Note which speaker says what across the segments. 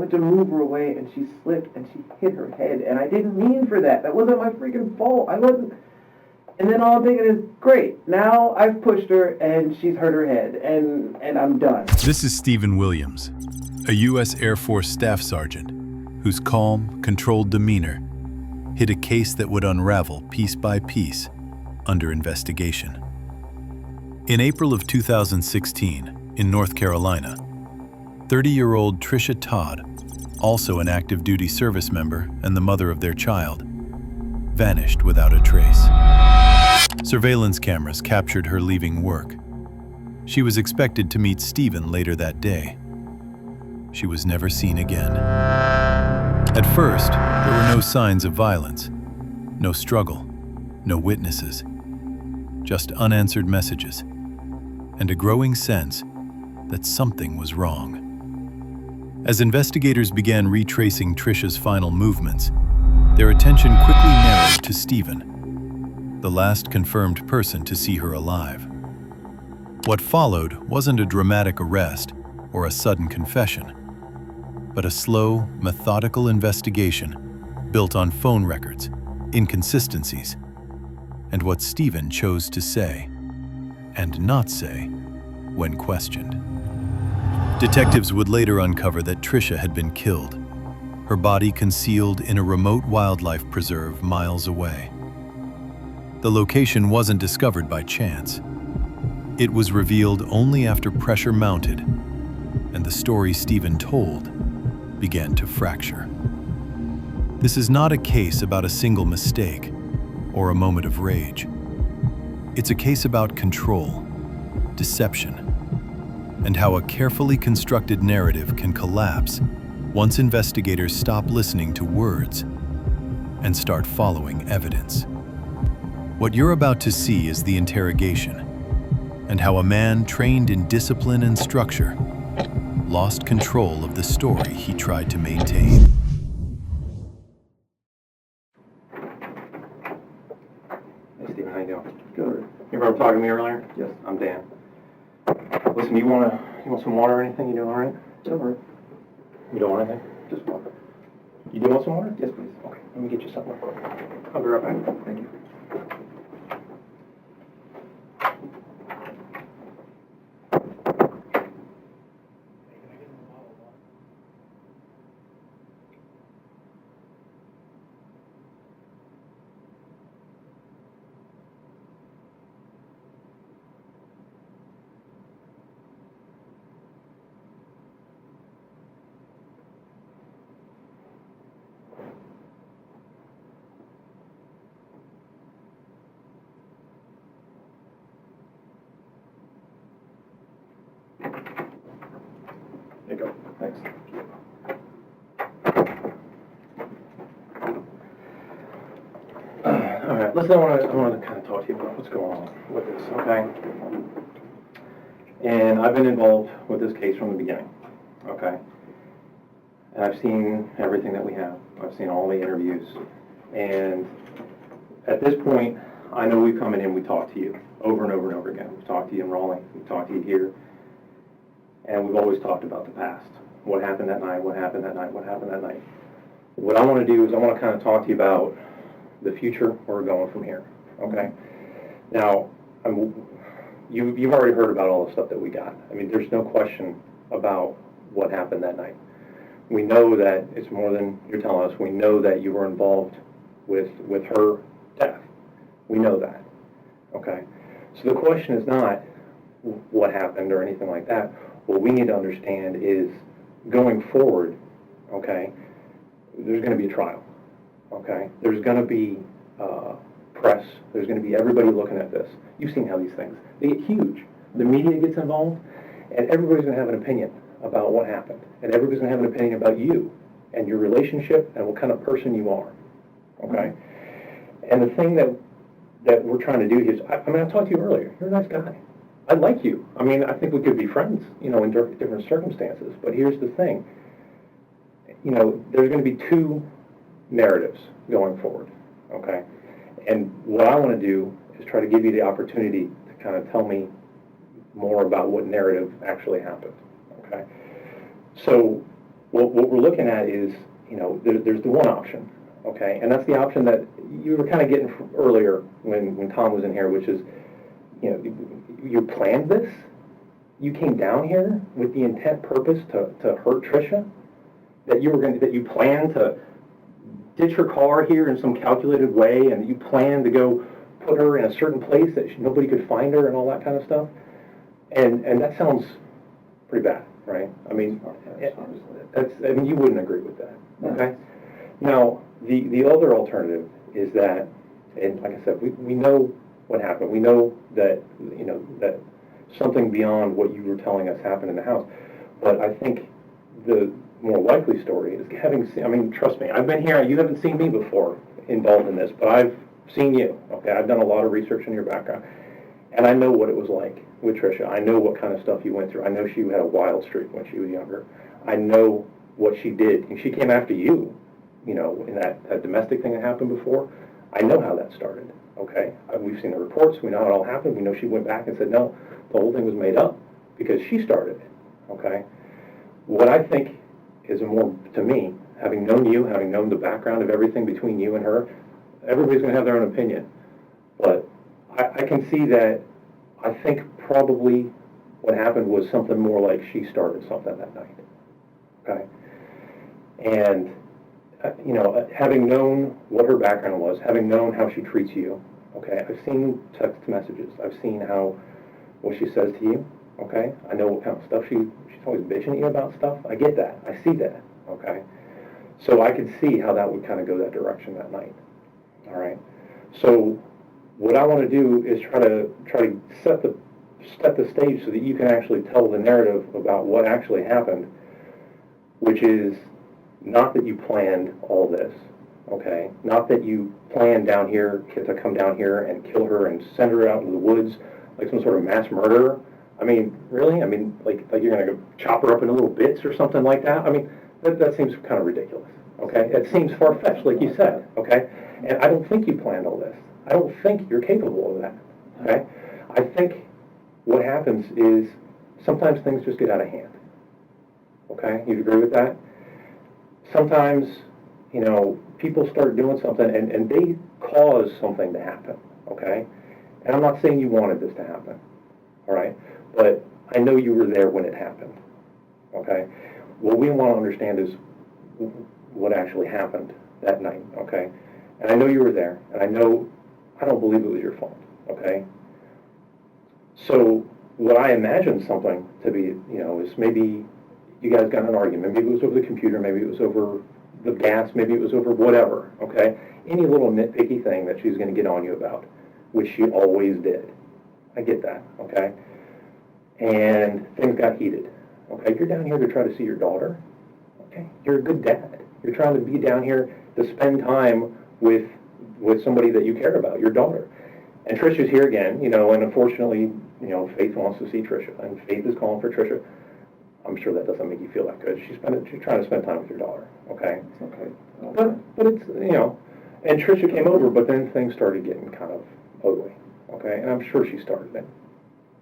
Speaker 1: went to move her away, and she slipped, and she hit her head, and I didn't mean for that. That wasn't my freaking fault. I wasn't. And then all I'm thinking is, great, now I've pushed her, and she's hurt her head, and I'm done.
Speaker 2: This is Stephen Williams, a U.S. Air Force Staff Sergeant whose calm, controlled demeanor hid a case that would unravel piece by piece under investigation. In April of 2016, in North Carolina, 30-year-old Trisha Todd, also an active duty service member and the mother of their child, vanished without a trace. Surveillance cameras captured her leaving work. She was expected to meet Stephen later that day. She was never seen again. At first, there were no signs of violence, no struggle, no witnesses, just unanswered messages, and a growing sense that something was wrong. As investigators began retracing Trisha's final movements, their attention quickly narrowed to Stephen, the last confirmed person to see her alive. What followed wasn't a dramatic arrest or a sudden confession, but a slow, methodical investigation built on phone records, inconsistencies, and what Stephen chose to say and not say when questioned. Detectives would later uncover that Trisha had been killed, her body concealed in a remote wildlife preserve miles away. The location wasn't discovered by chance. It was revealed only after pressure mounted, and the story Stephen told began to fracture. This is not a case about a single mistake or a moment of rage. It's a case about control, deception, and how a carefully constructed narrative can collapse once investigators stop listening to words and start following evidence. What you're about to see is the interrogation, and how a man trained in discipline and structure lost control of the story he tried to maintain.
Speaker 3: Hey Stephen, how you doing?
Speaker 1: Good.
Speaker 3: You remember talking to me earlier?
Speaker 1: Yes.
Speaker 3: I'm Dan. Listen, you want some water or anything? You doing all right?
Speaker 1: Don't worry.
Speaker 3: You don't want anything?
Speaker 1: Just water.
Speaker 3: You do want some water?
Speaker 1: Yes, please.
Speaker 3: Okay, let me get you something real quick. I'll be right back.
Speaker 1: Thank you.
Speaker 3: There you go. Thanks. All right, listen, I want to kind of talk to you about what's going on with this, okay? And I've been involved with this case from the beginning, okay? And I've seen everything that we have. I've seen all the interviews. And at this point, I know we've come in and we talked to you over and over and over again. We've talked to you in Raleigh, we've talked to you here. And we've always talked about the past. What happened that night, what happened that night, what happened that night. What I want to do is I want to kind of talk to you about the future, where we're going from here, okay? Now, you've already heard about all the stuff that we got. I mean, there's no question about what happened that night. We know that it's more than you're telling us. We know that you were involved with her death. We know that, okay? So the question is not what happened or anything like that. What we need to understand is going forward, okay, there's going to be a trial, okay? There's going to be press. There's going to be everybody looking at this. You've seen how these things, they get huge. The media gets involved, and everybody's going to have an opinion about what happened. And everybody's going to have an opinion about you and your relationship and what kind of person you are, okay? And the thing that we're trying to do here is, I mean, I talked to you earlier. You're a nice guy. I like you. I mean, I think we could be friends, you know, in different circumstances. But here's the thing. You know, there's going to be two narratives going forward, okay? And what I want to do is try to give you the opportunity to kind of tell me more about what narrative actually happened, okay? So what we're looking at is, there's the one option, okay? And that's the option that you were kind of getting earlier when Tom was in here, which is, you planned this? You came down here with the intent purpose to hurt Trisha? That you planned to ditch her car here in some calculated way, and you planned to go put her in a certain place that nobody could find her and all that kind of stuff? And that sounds pretty bad, right? I mean, you wouldn't agree with that, okay? Now, the other alternative is that, and like I said, we know what happened. We know that, that something beyond what you were telling us happened in the house. But I think the more likely story is trust me, I've been here. You haven't seen me before involved in this, but I've seen you, okay? I've done a lot of research in your background, and I know what it was like with Trisha. I know what kind of stuff you went through. I know she had a wild streak when she was younger. I know what she did. And she came after you, in that domestic thing that happened before. I know how that started, okay? We've seen the reports. We know how it all happened. We know she went back and said, no, the whole thing was made up because she started it, okay? What I think is to me, having known you, having known the background of everything between you and her, everybody's going to have their own opinion. But I can see that. I think probably what happened was something more like she started something that night, okay? And, having known what her background was, having known how she treats you, okay? I've seen text messages. I've seen what she says to you, okay? I know what kind of stuff she's always bitching at you about stuff. I get that. I see that, okay? So I could see how that would kind of go that direction that night, all right? So what I want to do is try to set the stage so that you can actually tell the narrative about what actually happened, which is not that you planned all this, okay? Not that you planned down here to come down here and kill her and send her out into the woods like some sort of mass murderer. I mean, really? I mean, like you're going to go chop her up into little bits or something like that? I mean, that seems kind of ridiculous, okay? It seems far-fetched, like you said, okay? And I don't think you planned all this. I don't think you're capable of that, okay? I think what happens is sometimes things just get out of hand, okay? You agree with that? Sometimes, people start doing something and they cause something to happen, okay? And I'm not saying you wanted this to happen, all right? But I know you were there when it happened, okay? What we want to understand is what actually happened that night, okay? And I know you were there, and I don't believe it was your fault, okay? So what I imagine something to be, is maybe you guys got in an argument. Maybe it was over the computer, maybe it was over the gas, maybe it was over whatever, okay? Any little nitpicky thing that she's going to get on you about, which she always did. I get that, okay? And things got heated, okay? You're down here to try to see your daughter, okay? You're a good dad. You're trying to be down here to spend time with somebody that you care about, your daughter. And Trisha's here again, and unfortunately, Faith wants to see Trisha, and Faith is calling for Trisha. I'm sure that doesn't make you feel that good. She's trying to spend time with your daughter, okay?
Speaker 1: It's okay.
Speaker 3: But it's, and Trisha came over, but then things started getting kind of ugly, okay? And I'm sure she started it.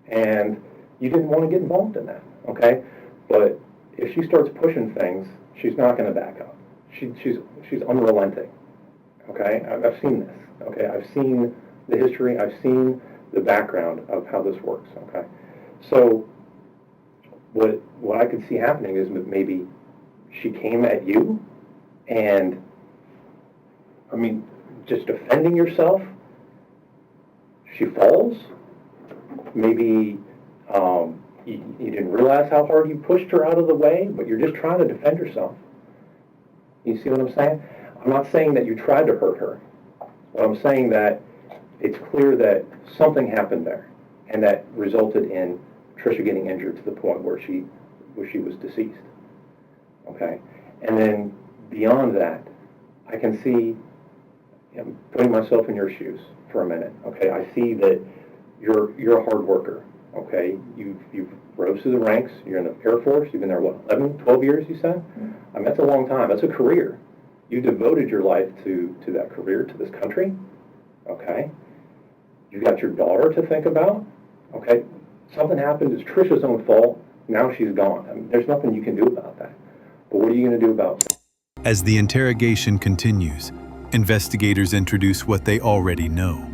Speaker 3: And you didn't want to get involved in that, okay? But if she starts pushing things, she's not going to back up. She's unrelenting, okay? I've seen this, okay? I've seen the history. I've seen the background of how this works, okay? So what I could see happening is maybe she came at you and, just defending yourself, she falls. Maybe you didn't realize how hard you pushed her out of the way, but you're just trying to defend yourself. You see what I'm saying? I'm not saying that you tried to hurt her. But I'm saying that it's clear that something happened there, and that resulted in Trisha getting injured to the point where she was deceased. Okay? And then beyond that, I can see, putting myself in your shoes for a minute. Okay? I see that you're a hard worker. Okay? You've rose through the ranks. You're in the Air Force. You've been there, 11, 12 years, you said? Mm-hmm. That's a long time. That's a career. You devoted your life to that career, to this country. Okay? You got your daughter to think about. Okay? Something happened. It's Trisha's own fault. Now she's gone. There's nothing you can do about that. But what are you going to do about it?
Speaker 2: As the interrogation continues, investigators introduce what they already know.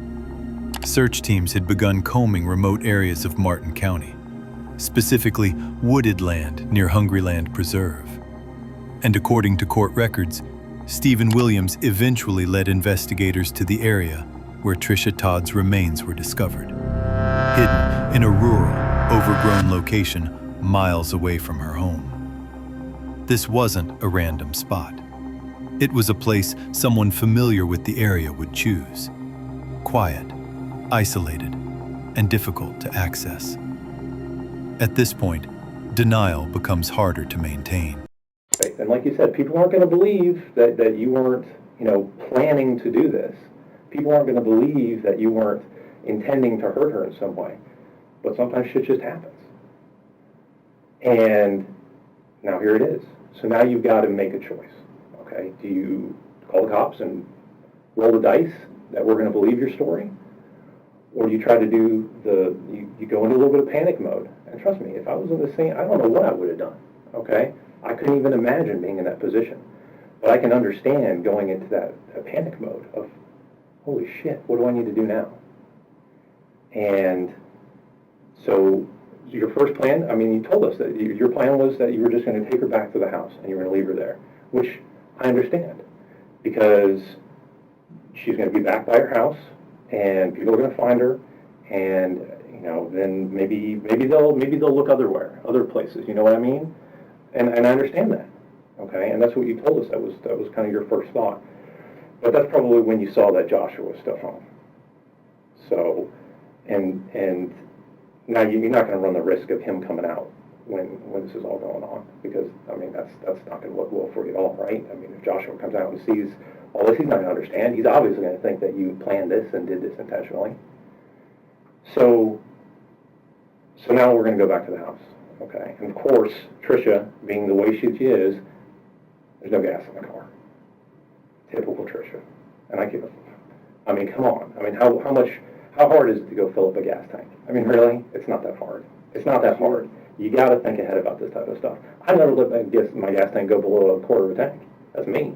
Speaker 2: Search teams had begun combing remote areas of Martin County, specifically wooded land near Hungryland Preserve. And according to court records, Stephen Williams eventually led investigators to the area where Trisha Todd's remains were discovered, hidden in a rural, overgrown location miles away from her home. This wasn't a random spot. It was a place someone familiar with the area would choose. Quiet, isolated, and difficult to access. At this point, denial becomes harder to maintain.
Speaker 3: And like you said, people aren't going to believe that you weren't, planning to do this. People aren't going to believe that you weren't intending to hurt her in some way. But sometimes shit just happens. And now here it is. So now you've got to make a choice. Okay? Do you call the cops and roll the dice that we're going to believe your story? Or do you try to do you go into a little bit of panic mode? And trust me, if I was in the same, I don't know what I would have done. Okay? I couldn't even imagine being in that position. But I can understand going into that panic mode of, holy shit, what do I need to do now? And so your first plan, you told us that your plan was that you were just going to take her back to the house and you were going to leave her there, which I understand because she's going to be back by her house and people are going to find her and, then maybe they'll look other places, you know what I mean? And I understand that, okay? And that's what you told us. That was kind of your first thought. But that's probably when you saw that Joshua was still home. So, and now you're not going to run the risk of him coming out when this is all going on because, that's not going to look well for you at all, right? If Joshua comes out and sees all this, he's not going to understand. He's obviously going to think that you planned this and did this intentionally. So now we're going to go back to the house. Okay, and of course, Trisha, being the way she is, there's no gas in the car. Typical Trisha. And come on. How hard is it to go fill up a gas tank? Really? It's not that hard. It's not that hard. You got to think ahead about this type of stuff. I never let my gas tank go below a quarter of a tank. That's me,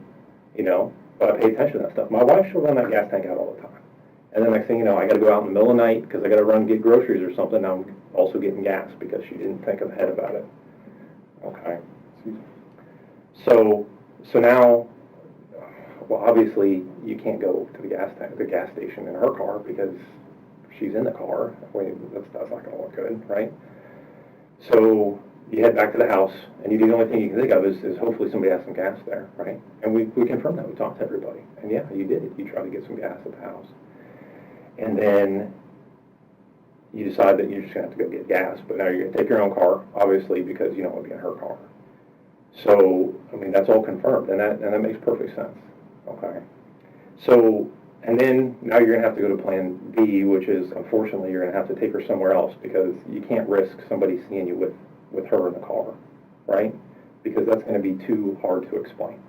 Speaker 3: but I pay attention to that stuff. My wife, she'll run that gas tank out all the time. And then next thing you know, I got to go out in the middle of the night because I got to run and get groceries or something. Now I'm also getting gas because she didn't think ahead about it. Okay. So now, well, obviously you can't go to the gas station in her car because she's in the car. That's not going to look good, right? So you head back to the house, and the only thing you can think of is hopefully somebody has some gas there, right? And we confirmed that. We talked to everybody. And yeah, you did it. You tried to get some gas at the house. And then you decide that you're just going to have to go get gas, but now you're going to take your own car, obviously, because you don't want to be in her car. So, that's all confirmed, and that makes perfect sense. Okay. So, and then now you're going to have to go to plan B, which is, unfortunately, you're going to have to take her somewhere else because you can't risk somebody seeing you with her in the car, right? Because that's going to be too hard to explain.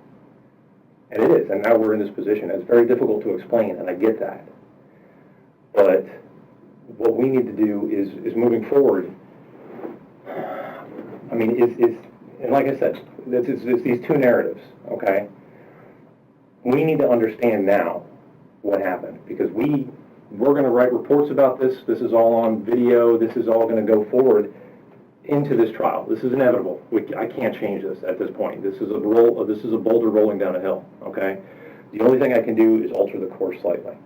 Speaker 3: And it is, and now we're in this position. It's very difficult to explain, and I get that. But what we need to do is moving forward. And like I said, it's these two narratives, okay? We need to understand now what happened because we're going to write reports about this. This is all on video. This is all going to go forward into this trial. This is inevitable. I can't change this at this point. This is a boulder rolling down a hill, okay? The only thing I can do is alter the course slightly.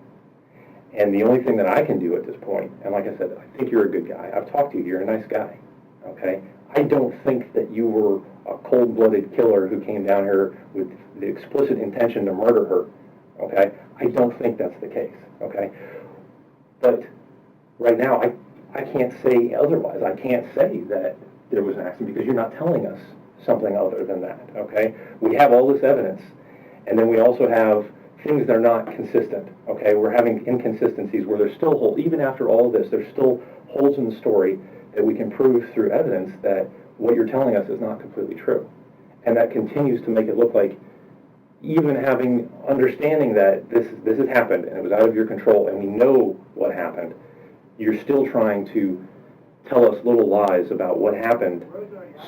Speaker 3: And the only thing that I can do at this point, and like I said, I think you're a good guy. I've talked to you. You're a nice guy, okay? I don't think that you were a cold-blooded killer who came down here with the explicit intention to murder her, okay? I don't think that's the case, okay? But right now, I can't say otherwise. I can't say that there was an accident because you're not telling us something other than that, okay? We have all this evidence, and then we also have things that are not consistent, okay? We're having inconsistencies where there's still holes, even after all of this, there's still holes in the story that we can prove through evidence that what you're telling us is not completely true. And that continues to make it look like even understanding that this has happened and it was out of your control and we know what happened, you're still trying to tell us little lies about what happened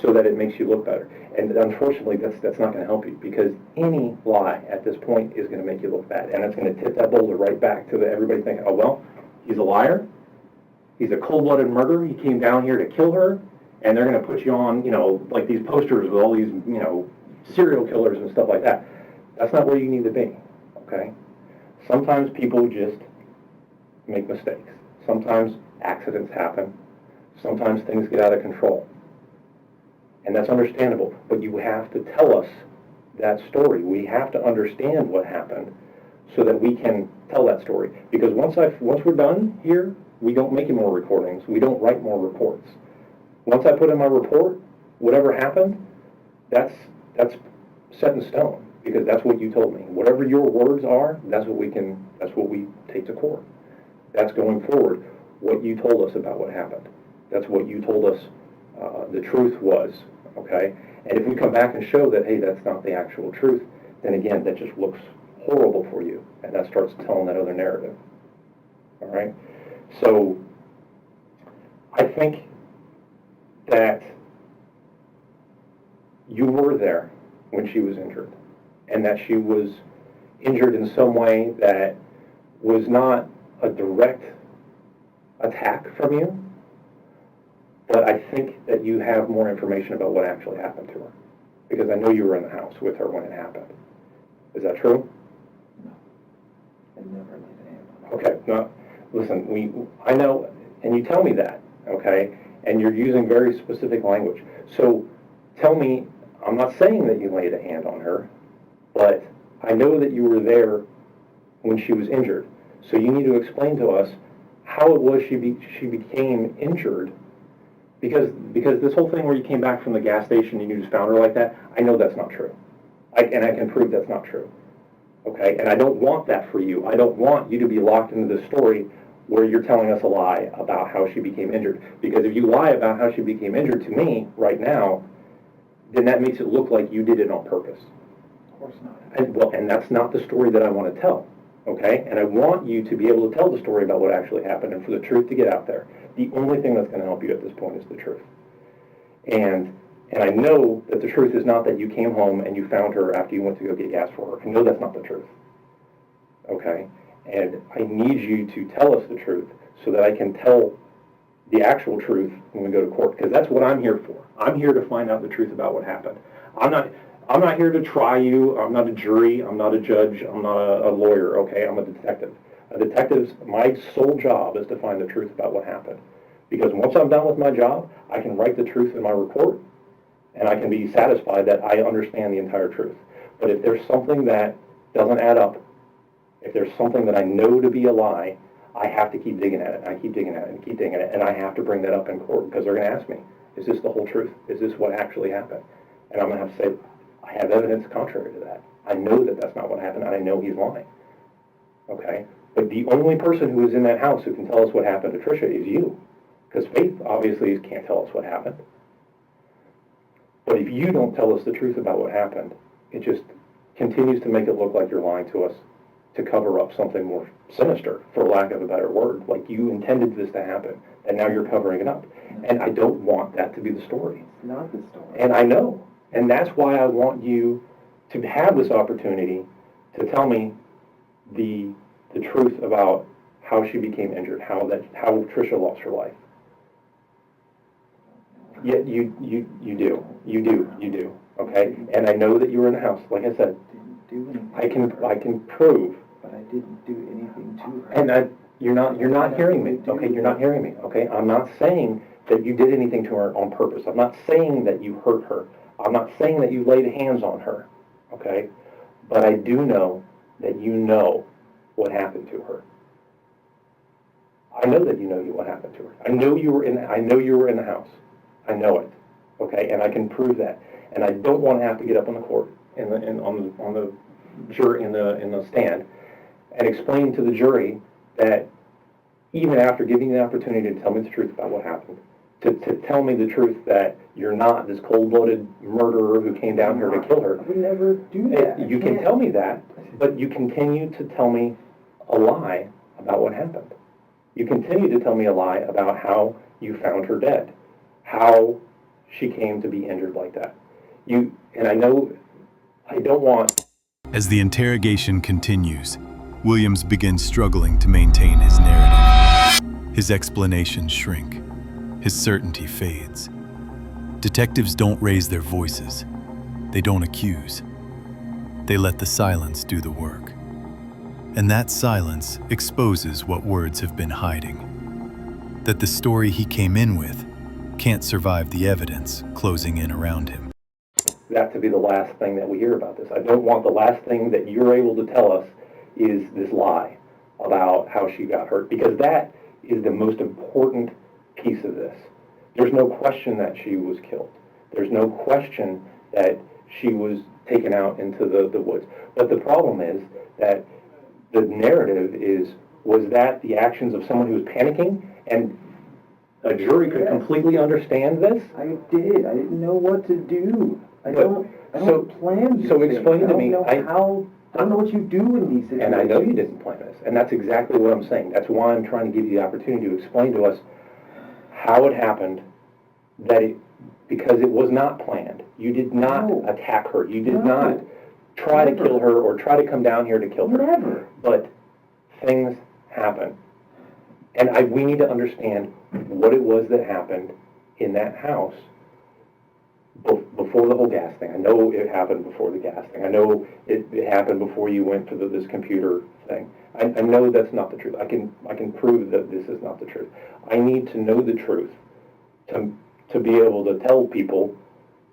Speaker 3: so that it makes you look better. And unfortunately, that's not going to help you, because any lie at this point is going to make you look bad, and it's going to tip that boulder right back to everybody thinking, oh, well, he's a liar, he's a cold-blooded murderer, he came down here to kill her, and they're going to put you on, like these posters with all these, serial killers and stuff like that. That's not where you need to be, okay? Sometimes people just make mistakes. Sometimes accidents happen. Sometimes things get out of control. And that's understandable, but you have to tell us that story. We have to understand what happened so that we can tell that story. Because once we're done here, we don't make any more recordings. We don't write more reports. Once I put in my report, whatever happened, that's set in stone, because that's what you told me. Whatever your words are, that's what we take to court. That's going forward, what you told us about what happened. That's what you told us the truth was, okay? And if we come back and show that, hey, that's not the actual truth, then again, that just looks horrible for you, and that starts telling that other narrative, all right? So I think that you were there when she was injured, and that she was injured in some way that was not a direct attack from you, but I think that you have more information about what actually happened to her, because I know you were in the house with her when it happened. Is that true?
Speaker 1: No. I never laid a hand on her.
Speaker 3: Okay, no, listen, I know, and you tell me that, okay, and you're using very specific language. So tell me, I'm not saying that you laid a hand on her, but I know that you were there when she was injured. So you need to explain to us how it was she became injured, because this whole thing where you came back from the gas station and you just found her like that, I know that's not true. And I can prove that's not true. Okay? And I don't want that for you. I don't want you to be locked into this story where you're telling us a lie about how she became injured. Because if you lie about how she became injured to me right now, then that makes it look like you did it on purpose.
Speaker 1: Of course not.
Speaker 3: And that's not the story that I want to tell. Okay? And I want you to be able to tell the story about what actually happened and for the truth to get out there. The only thing that's going to help you at this point is the truth. And I know that the truth is not that you came home and you found her after you went to go get gas for her. I know that's not the truth. Okay? And I need you to tell us the truth so that I can tell the actual truth when we go to court, because that's what I'm here for. I'm here to find out the truth about what happened. I'm not here to try you. I'm not a jury. I'm not a judge. I'm not a lawyer, okay? I'm a detective. A detective's, my sole job is to find the truth about what happened. Because once I'm done with my job, I can write the truth in my report, and I can be satisfied that I understand the entire truth. But if there's something that doesn't add up, if there's something that I know to be a lie, I have to keep digging at it, and I keep digging at it, and keep digging at it, and I have to bring that up in court, because they're going to ask me, is this the whole truth? Is this what actually happened? And I'm going to have to say, I have evidence contrary to that. I know that that's not what happened, and I know he's lying. Okay? But the only person who is in that house who can tell us what happened to Trisha is you. Because Faith obviously can't tell us what happened. But if you don't tell us the truth about what happened, it just continues to make it look like you're lying to us to cover up something more sinister, for lack of a better word. Like you intended this to happen, and now you're covering it up. And I don't want that to be the story.
Speaker 1: It's not the story.
Speaker 3: And I know. And that's why I want you to have this opportunity to tell me the truth about how she became injured, how Trisha lost her life. Yeah, you do. Okay, and I know that you were in the house. Like I said,
Speaker 1: Didn't do anything.
Speaker 3: I can prove.
Speaker 1: But I didn't do anything to her.
Speaker 3: And you're not hearing me. Okay, you're not hearing me. Okay, I'm not saying that you did anything to her on purpose. I'm not saying that you hurt her. I'm not saying that you laid hands on her. Okay, but I do know that you know what happened to her. I know that you know what happened to her. I know you were in the house. I know it. Okay, and I can prove that. And I don't want to have to get up on the court on the jury in the stand and explain to the jury that even after giving you the opportunity to tell me the truth about what happened, to tell me the truth that you're not this cold-blooded murderer who came down here to kill her.
Speaker 1: I would never do that.
Speaker 3: You can tell me that, but you continue to tell me a lie about what happened. You continue to tell me a lie about how you found her dead, how she came to be injured like that. And I know I don't want...
Speaker 2: As the interrogation continues, Williams begins struggling to maintain his narrative. His explanations shrink. His certainty fades. Detectives don't raise their voices. They don't accuse. They let the silence do the work. And that silence exposes what words have been hiding. That the story he came in with can't survive the evidence closing in around him.
Speaker 3: That to be the last thing that we hear about this. I don't want the last thing that you're able to tell us is this lie about how she got hurt, because that is the most important piece of this. There's no question that she was killed. There's no question that she was taken out into the woods. But the problem is that the narrative was that the actions of someone who was panicking, and a jury could completely understand this?
Speaker 1: I did. I didn't know what to do. I don't plan these
Speaker 3: So
Speaker 1: things.
Speaker 3: explain to me.
Speaker 1: I don't know what you do in these situations.
Speaker 3: And I know you didn't plan this, and that's exactly what I'm saying. That's why I'm trying to give you the opportunity to explain to us how it happened, because it was not planned. You did not attack her. You did not try to kill her or try to come down here to kill her.
Speaker 1: Never.
Speaker 3: But things happen. And we need to understand what it was that happened in that house before the whole gas thing. I know it happened before the gas thing. I know it happened before you went to this computer thing. I know that's not the truth. I can prove that this is not the truth. I need to know the truth to be able to tell people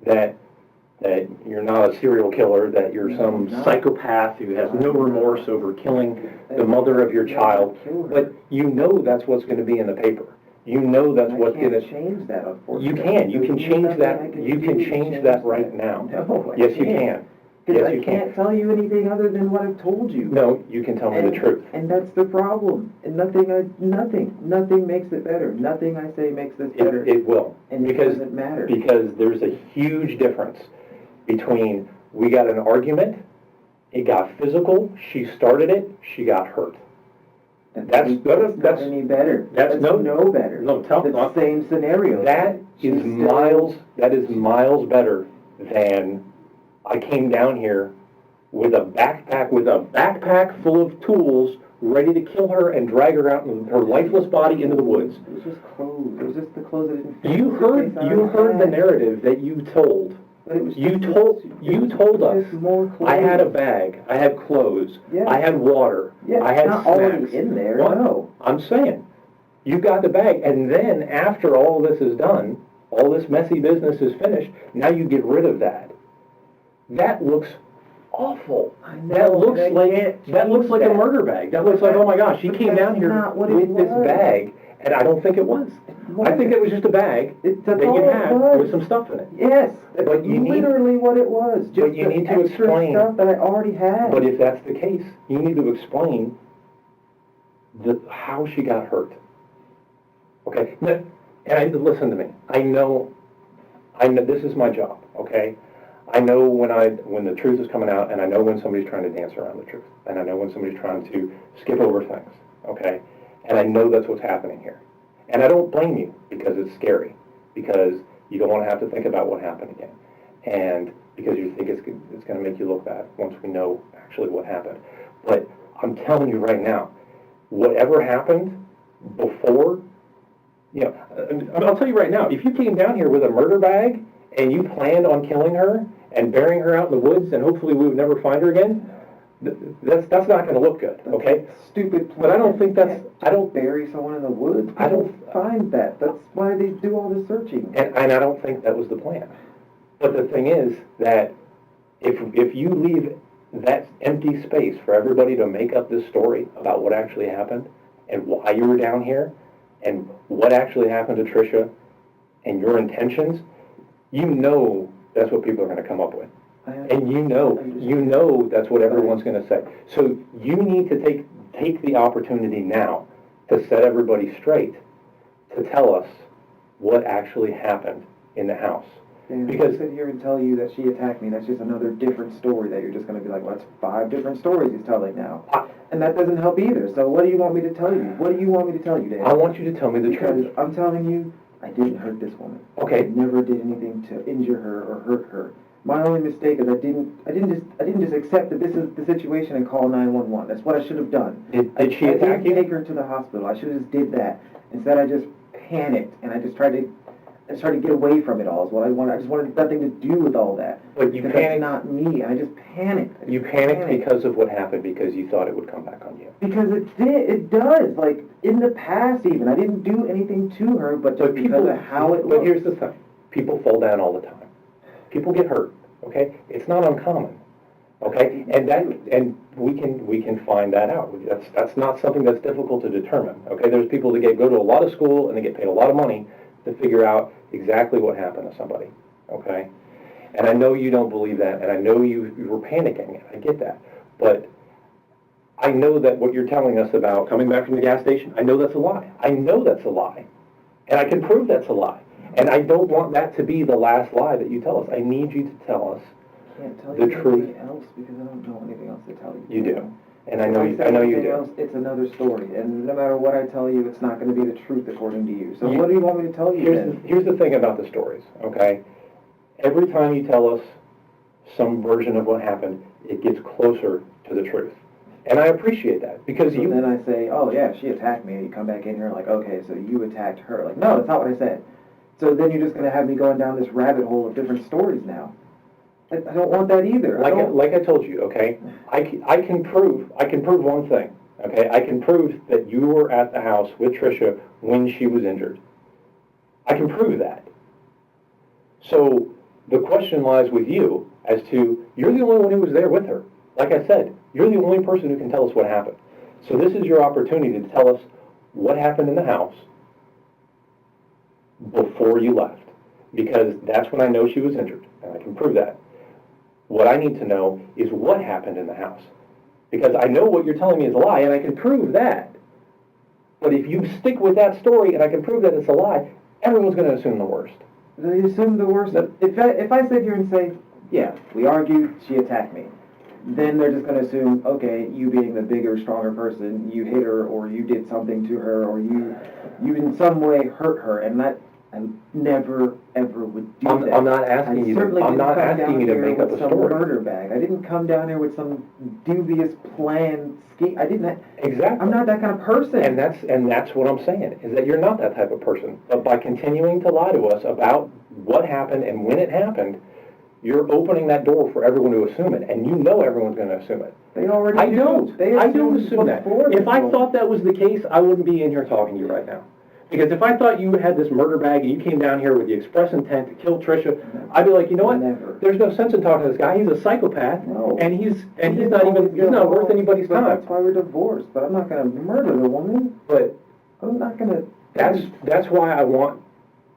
Speaker 3: that you're not a serial killer, that you're some psychopath who has no remorse over killing the mother of your child. But you know that's what's going to be in the paper. You know that's what's going to...
Speaker 1: change that, unfortunately.
Speaker 3: You can. You can change that. You can change that right now.
Speaker 1: No,
Speaker 3: yes, you can.
Speaker 1: Because I can't tell you anything other than what I've told you.
Speaker 3: No, you can tell me the truth.
Speaker 1: And that's the problem. And nothing makes it better. Nothing I say makes this better.
Speaker 3: It will.
Speaker 1: And it doesn't matter.
Speaker 3: Because there's a huge difference between we got an argument, it got physical, she started it, she got hurt. That's
Speaker 1: not any better. That's no better.
Speaker 3: No, tell me.
Speaker 1: It's the same scenario.
Speaker 3: That is miles better than I came down here with a backpack full of tools, ready to kill her and drag her out and her lifeless body into the woods.
Speaker 1: It was just clothes. It was just the clothes that didn't fit.
Speaker 3: You heard the narrative that you told.
Speaker 1: But it was
Speaker 3: you told us.
Speaker 1: More clothes.
Speaker 3: I had a bag. I had clothes.
Speaker 1: Yeah.
Speaker 3: I had water.
Speaker 1: Yeah,
Speaker 3: I had
Speaker 1: not
Speaker 3: snacks.
Speaker 1: already in there.
Speaker 3: What?
Speaker 1: No.
Speaker 3: I'm saying, you got the bag, and then after all this is done, all this messy business is finished. Now you get rid of that. That looks awful.
Speaker 1: I know,
Speaker 3: That looks like a murder bag. That looks like, oh my gosh, she came down here with this bag, and I don't think it was. I think it was just a bag that you had with some stuff in it.
Speaker 1: Yes, that's
Speaker 3: but
Speaker 1: literally what it was. Just
Speaker 3: but you need to explain
Speaker 1: stuff that I already had.
Speaker 3: But if that's the case, you need to explain how she got hurt. Okay, and listen to me. I know. This is my job. Okay, I know when the truth is coming out, and I know when somebody's trying to dance around the truth, and I know when somebody's trying to skip over things. Okay, and I know that's what's happening here. And I don't blame you, because it's scary, because you don't want to have to think about what happened again, and because you think it's going to make you look bad once we know actually what happened. But I'm telling you right now, whatever happened before, I'll tell you right now, if you came down here with a murder bag and you planned on killing her and burying her out in the woods and hopefully we would never find her again, that's not going to look good, okay?
Speaker 1: Stupid plan.
Speaker 3: But I don't think I don't
Speaker 1: bury someone in the woods.
Speaker 3: I don't
Speaker 1: find that. That's why they do all the searching.
Speaker 3: And I don't think that was the plan. But the thing is that if you leave that empty space for everybody to make up this story about what actually happened and why you were down here and what actually happened to Trisha and your intentions, you know that's what people are going to come up with. And you know that's what everyone's going to say. So you need to take the opportunity now to set everybody straight, to tell us what actually happened in the house.
Speaker 1: And
Speaker 3: Because
Speaker 1: I sit here and tell you that she attacked me, that's just another different story that you're just going to be like, well, that's 5 different stories he's telling now. And that doesn't help either. So what do you want me to tell you? What do you want me to tell you, Dan?
Speaker 3: I want you to tell me the
Speaker 1: Because
Speaker 3: truth.
Speaker 1: I'm telling you, I didn't hurt this woman.
Speaker 3: Okay.
Speaker 1: I never did anything to injure her or hurt her. My only mistake is I didn't just accept that this is the situation and call 911. That's what I should have done.
Speaker 3: Did she
Speaker 1: I
Speaker 3: attack
Speaker 1: didn't
Speaker 3: you?
Speaker 1: take her to the hospital. I should have just did that. Instead, I just panicked and I just tried to get away from it all. Is what I wanted. I just wanted nothing to do with all that.
Speaker 3: But you
Speaker 1: Because
Speaker 3: panicked.
Speaker 1: that's not me. And I just panicked.
Speaker 3: You panicked because of what happened, because you thought it would come back on you.
Speaker 1: Because it did. It does. Like in the past, even I didn't do anything to her, but just because of how it
Speaker 3: But
Speaker 1: looked.
Speaker 3: here's the thing: people fall down all the time. People get hurt. Okay, it's not uncommon. Okay, and we can find that out. That's not something that's difficult to determine. Okay, there's people that go to a lot of school and they get paid a lot of money to figure out exactly what happened to somebody. Okay, and I know you don't believe that, and I know you were panicking. I get that, but I know that what you're telling us about coming back from the gas station, I know that's a lie. I know that's a lie, and I can prove that's a lie. And I don't want that to be the last lie that you tell us. I need you to tell us
Speaker 1: I can't tell
Speaker 3: the
Speaker 1: you
Speaker 3: truth.
Speaker 1: anything else because I don't know anything else to tell you.
Speaker 3: You do, and I
Speaker 1: If
Speaker 3: know
Speaker 1: say
Speaker 3: you
Speaker 1: anything
Speaker 3: do.
Speaker 1: else, it's another story, and no matter what I tell you, it's not going to be the truth according to you. So
Speaker 3: You-
Speaker 1: what do you want me to tell you then?
Speaker 3: Here's the thing about the stories, okay? Every time you tell us some version of what happened, it gets closer to the truth. And I appreciate that, because
Speaker 1: So then I say, oh yeah, she attacked me, and you come back in here like, okay, so you attacked her. Like, no, that's not what I said. So then you're just going to have me going down this rabbit hole of different stories now. I don't want that either.
Speaker 3: like I told you, okay? I can prove one thing, okay? I can prove that you were at the house with Trisha when she was injured. I can prove that. So the question lies with you as to, you're the only one who was there with her. Like I said, you're the only person who can tell us what happened. So this is your opportunity to tell us what happened in the house before you left, because that's when I know she was injured, and I can prove that. What I need to know is what happened in the house, because I know what you're telling me is a lie, and I can prove that. But if you stick with that story and I can prove that it's a lie, everyone's going to assume the worst.
Speaker 1: They assume the worst. If I sit here and say, yeah, we argued, she attacked me, then they're just going to assume, okay, you being the bigger, stronger person, you hit her, or you did something to her, or you in some way hurt her, and that I never ever would do that.
Speaker 3: I'm not asking you. I'm not asking you to make up a
Speaker 1: some
Speaker 3: story.
Speaker 1: murder bag. I didn't come down here with some dubious plan scheme. I didn't.
Speaker 3: Exactly.
Speaker 1: I'm not that kind of person.
Speaker 3: And that's what I'm saying, is that you're not that type of person. But by continuing to lie to us about what happened and when it happened, you're opening that door for everyone to assume it, and you know everyone's going to assume it.
Speaker 1: They already
Speaker 3: I
Speaker 1: do.
Speaker 3: don't.
Speaker 1: They
Speaker 3: I don't assume that.
Speaker 1: before
Speaker 3: If I
Speaker 1: this
Speaker 3: thought that was the case, I wouldn't be in here talking to you right now. Because if I thought you had this murder bag and you came down here with the express intent to kill Trisha, I'd be like, you know what?
Speaker 1: Never.
Speaker 3: There's no sense in talking to this guy. He's a psychopath,
Speaker 1: No.
Speaker 3: and he's not worth anybody's
Speaker 1: But
Speaker 3: time.
Speaker 1: that's why we're divorced. But I'm not going to murder the woman.
Speaker 3: But
Speaker 1: I'm not going to.
Speaker 3: that's why I want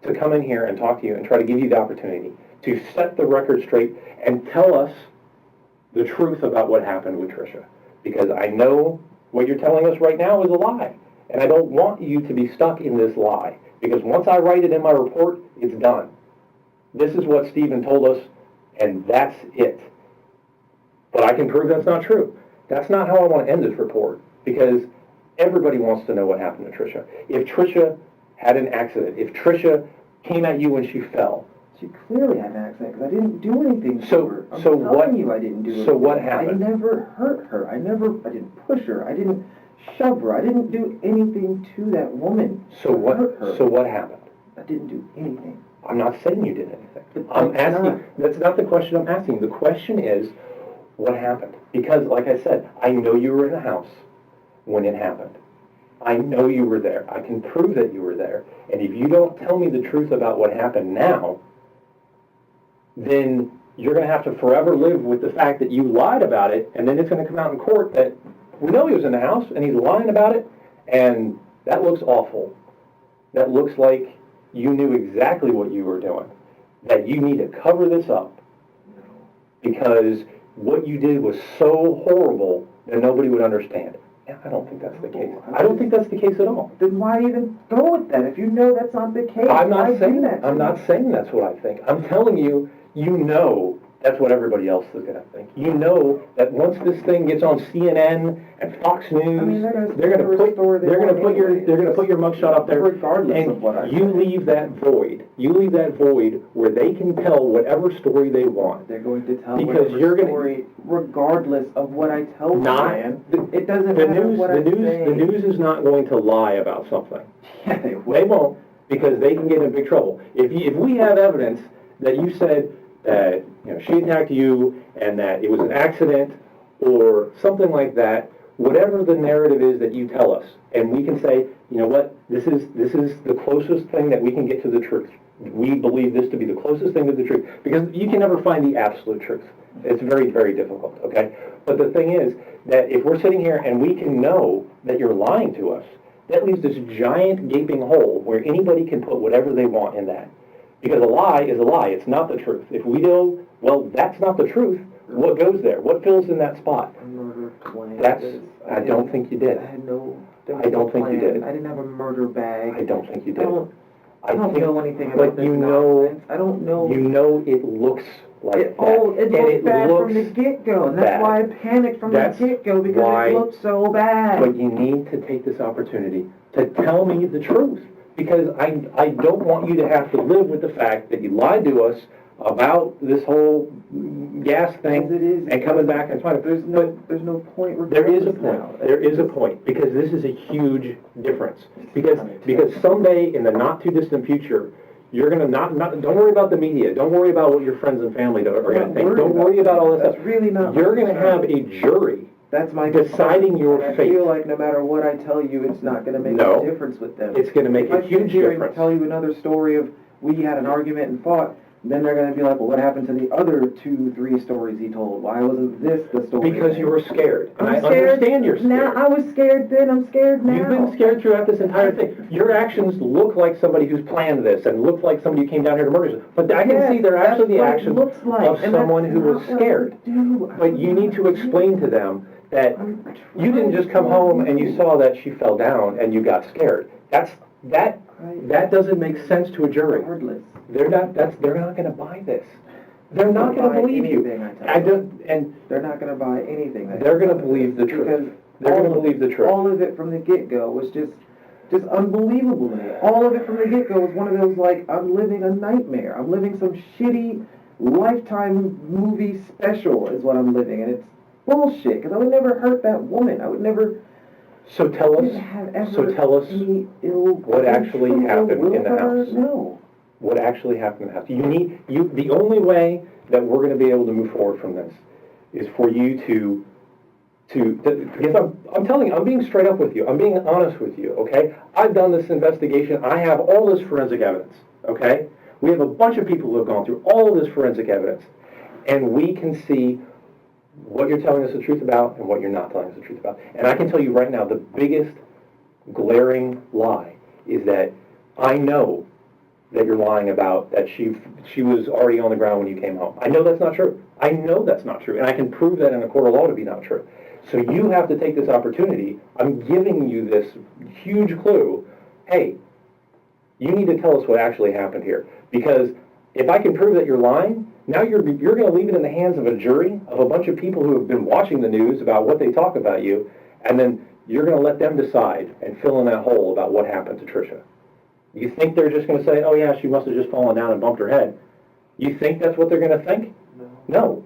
Speaker 3: to come in here and talk to you and try to give you the opportunity to set the record straight and tell us the truth about what happened with Trisha. Because I know what you're telling us right now is a lie. And I don't want you to be stuck in this lie. Because once I write it in my report, it's done. This is what Stephen told us, and that's it. But I can prove that's not true. That's not how I want to end this report. Because everybody wants to know what happened to Trisha. If Trisha had an accident, if Trisha came at you when she fell,
Speaker 1: She clearly had an accident because I didn't do anything to
Speaker 3: So-
Speaker 1: her. I'm
Speaker 3: so
Speaker 1: telling
Speaker 3: what-
Speaker 1: you I didn't do
Speaker 3: so
Speaker 1: anything.
Speaker 3: what happened?
Speaker 1: I never hurt her. I didn't push her. I didn't shove her. I didn't do anything to that woman.
Speaker 3: so
Speaker 1: to
Speaker 3: what
Speaker 1: hurt her.
Speaker 3: so what happened?
Speaker 1: I didn't do anything.
Speaker 3: I'm not saying you did anything.
Speaker 1: But
Speaker 3: I'm
Speaker 1: that's
Speaker 3: asking,
Speaker 1: not-
Speaker 3: that's not the question I'm asking. The question is, what happened? Because, like I said, I know you were in the house when it happened. I know you were there. I can prove that you were there. And if you don't tell me the truth about what happened now, then you're going to have to forever live with the fact that you lied about it, and then it's going to come out in court that we know he was in the house, and he's lying about it, and that looks awful. That looks like you knew exactly what you were doing, that you need to cover this up, because what you did was so horrible that nobody would understand. I don't think that's the case. I don't think that's the case at all.
Speaker 1: Then why even go with that? If you know that's not the case,
Speaker 3: I'm
Speaker 1: why
Speaker 3: not
Speaker 1: do
Speaker 3: saying
Speaker 1: that.
Speaker 3: I'm not saying that's what I think. I'm telling you, you know that's what everybody else is going to think. You know that once this thing gets on CNN and Fox News,
Speaker 1: I mean, they're going
Speaker 3: they're going to put your mugshot up there,
Speaker 1: regardless
Speaker 3: and
Speaker 1: of what I
Speaker 3: you
Speaker 1: say.
Speaker 3: leave that void. You leave that void where they can tell whatever story they want.
Speaker 1: They're going to tell
Speaker 3: Because
Speaker 1: whatever
Speaker 3: you're gonna-
Speaker 1: story, regardless of what I tell them,
Speaker 3: Not-
Speaker 1: man. It doesn't
Speaker 3: The
Speaker 1: matter
Speaker 3: news,
Speaker 1: what
Speaker 3: the
Speaker 1: I
Speaker 3: news,
Speaker 1: say.
Speaker 3: the news is not going to lie about something.
Speaker 1: Yeah, they
Speaker 3: They
Speaker 1: will.
Speaker 3: won't, because they can get in big trouble. If we have evidence that you said that, she attacked you and that it was an accident or something like that, whatever the narrative is that you tell us, and we can say, you know what, this is the closest thing that we can get to the truth. We believe this to be the closest thing to the truth, because you can never find the absolute truth. It's very, very difficult, okay? But the thing is that if we're sitting here and we can know that you're lying to us, that leaves this giant gaping hole where anybody can put whatever they want in that. Because a lie is a lie, it's not the truth. If we know, well, that's not the truth, what goes there? What fills in that spot?
Speaker 1: I never planned
Speaker 3: That's,
Speaker 1: this.
Speaker 3: I don't think you did.
Speaker 1: I had no.
Speaker 3: I don't think you did.
Speaker 1: I didn't have a murder bag.
Speaker 3: I don't think you
Speaker 1: I
Speaker 3: did.
Speaker 1: I don't
Speaker 3: think-
Speaker 1: know anything
Speaker 3: but
Speaker 1: about this
Speaker 3: you know-
Speaker 1: nonsense. I don't know.
Speaker 3: You know it looks like
Speaker 1: It
Speaker 3: that.
Speaker 1: looks
Speaker 3: And
Speaker 1: bad
Speaker 3: looks
Speaker 1: from the get-go, and that's
Speaker 3: bad.
Speaker 1: why I panicked from
Speaker 3: That's
Speaker 1: the get-go, because
Speaker 3: why-
Speaker 1: it looked so bad.
Speaker 3: But you need to take this opportunity to tell me the truth, because I don't want you to have to live with the fact that you lied to us about this whole gas thing
Speaker 1: As it is,
Speaker 3: and coming back and trying to.
Speaker 1: There's no point.
Speaker 3: There is a
Speaker 1: regardless
Speaker 3: point.
Speaker 1: now.
Speaker 3: There is a point, because this is a huge difference. Because someday in the not too distant future, you're gonna not don't worry about the media. Don't worry about what your friends and family are gonna think. Don't worry about all this stuff.
Speaker 1: That's really not.
Speaker 3: You're gonna have a jury
Speaker 1: That's my
Speaker 3: deciding your
Speaker 1: I
Speaker 3: fate.
Speaker 1: feel like no matter what I tell you, it's not going to make
Speaker 3: No.
Speaker 1: a difference with them.
Speaker 3: It's gonna make
Speaker 1: If I
Speaker 3: a
Speaker 1: sit
Speaker 3: huge
Speaker 1: here
Speaker 3: difference.
Speaker 1: and tell you another story of we had an argument and fought, then they're going to be like, well, what happened to the other 2-3 stories he told? Why wasn't this the story?
Speaker 3: Because you were scared. And I
Speaker 1: I'm scared.
Speaker 3: understand you're scared.
Speaker 1: Now, I was scared then, I'm scared now.
Speaker 3: You've been scared throughout this entire thing. Your actions look like somebody who's planned this and look like somebody who came down here to murder you. But I can
Speaker 1: Yes,
Speaker 3: see they're actually the
Speaker 1: that's what it
Speaker 3: actions
Speaker 1: looks like,
Speaker 3: of
Speaker 1: and
Speaker 3: someone
Speaker 1: that's
Speaker 3: who was
Speaker 1: not what I
Speaker 3: scared.
Speaker 1: do.
Speaker 3: But you need to explain to them that
Speaker 1: I'm
Speaker 3: you didn't just come home and you saw that she fell down and you got scared. That doesn't make sense to a jury.
Speaker 1: Regardless.
Speaker 3: They're not going to buy this. They're not going to believe you.
Speaker 1: They're not going to buy anything.
Speaker 3: They're going to believe the truth.
Speaker 1: Because
Speaker 3: They're going to believe the truth.
Speaker 1: all of it from the get-go was just unbelievable to me. All of it from the get-go was one of those, like, I'm living a nightmare. I'm living some shitty Lifetime movie special is what I'm living, and it's bullshit, because I would never hurt that woman. I would never
Speaker 3: So tell us
Speaker 1: any ill
Speaker 3: what actually
Speaker 1: will
Speaker 3: happened in the
Speaker 1: for her.
Speaker 3: house.
Speaker 1: No.
Speaker 3: What actually happened in the house. The only way that we're going to be able to move forward from this is for you because I'm telling you, I'm being straight up with you. I'm being honest with you, okay? I've done this investigation. I have all this forensic evidence, okay? We have a bunch of people who have gone through all of this forensic evidence, and we can see what you're telling us the truth about and what you're not telling us the truth about. And I can tell you right now, the biggest glaring lie is that I know that you're lying about that she was already on the ground when you came home. I know that's not true. I know that's not true, and I can prove that in a court of law to be not true. So you have to take this opportunity. I'm giving you this huge clue. Hey, you need to tell us what actually happened here. Because if I can prove that you're lying, now you're going to leave it in the hands of a jury of a bunch of people who have been watching the news about what they talk about you, and then you're going to let them decide and fill in that hole about what happened to Trisha. You think they're just going to say, oh yeah, she must have just fallen down and bumped her head? You think that's what they're going to think? No.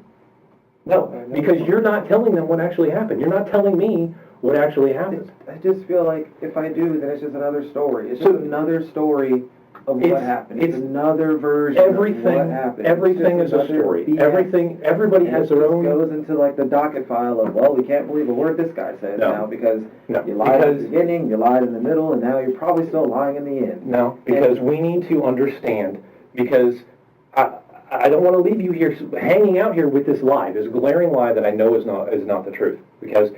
Speaker 3: No, because you're not telling them what actually happened. You're not telling me what actually happened.
Speaker 1: I just feel like if I do, then it's just another story. It's just another story of what happened. It's another version of what happened.
Speaker 3: Everything is a story. Everybody has their own.
Speaker 1: It goes into like the docket file of, well, we can't believe a word this guy says now because you lied at the beginning, you lied in the middle, and now you're probably still lying in the end.
Speaker 3: No, because we need to understand, because I don't want to leave you here hanging out here with this lie, this glaring lie that I know is not the truth. Because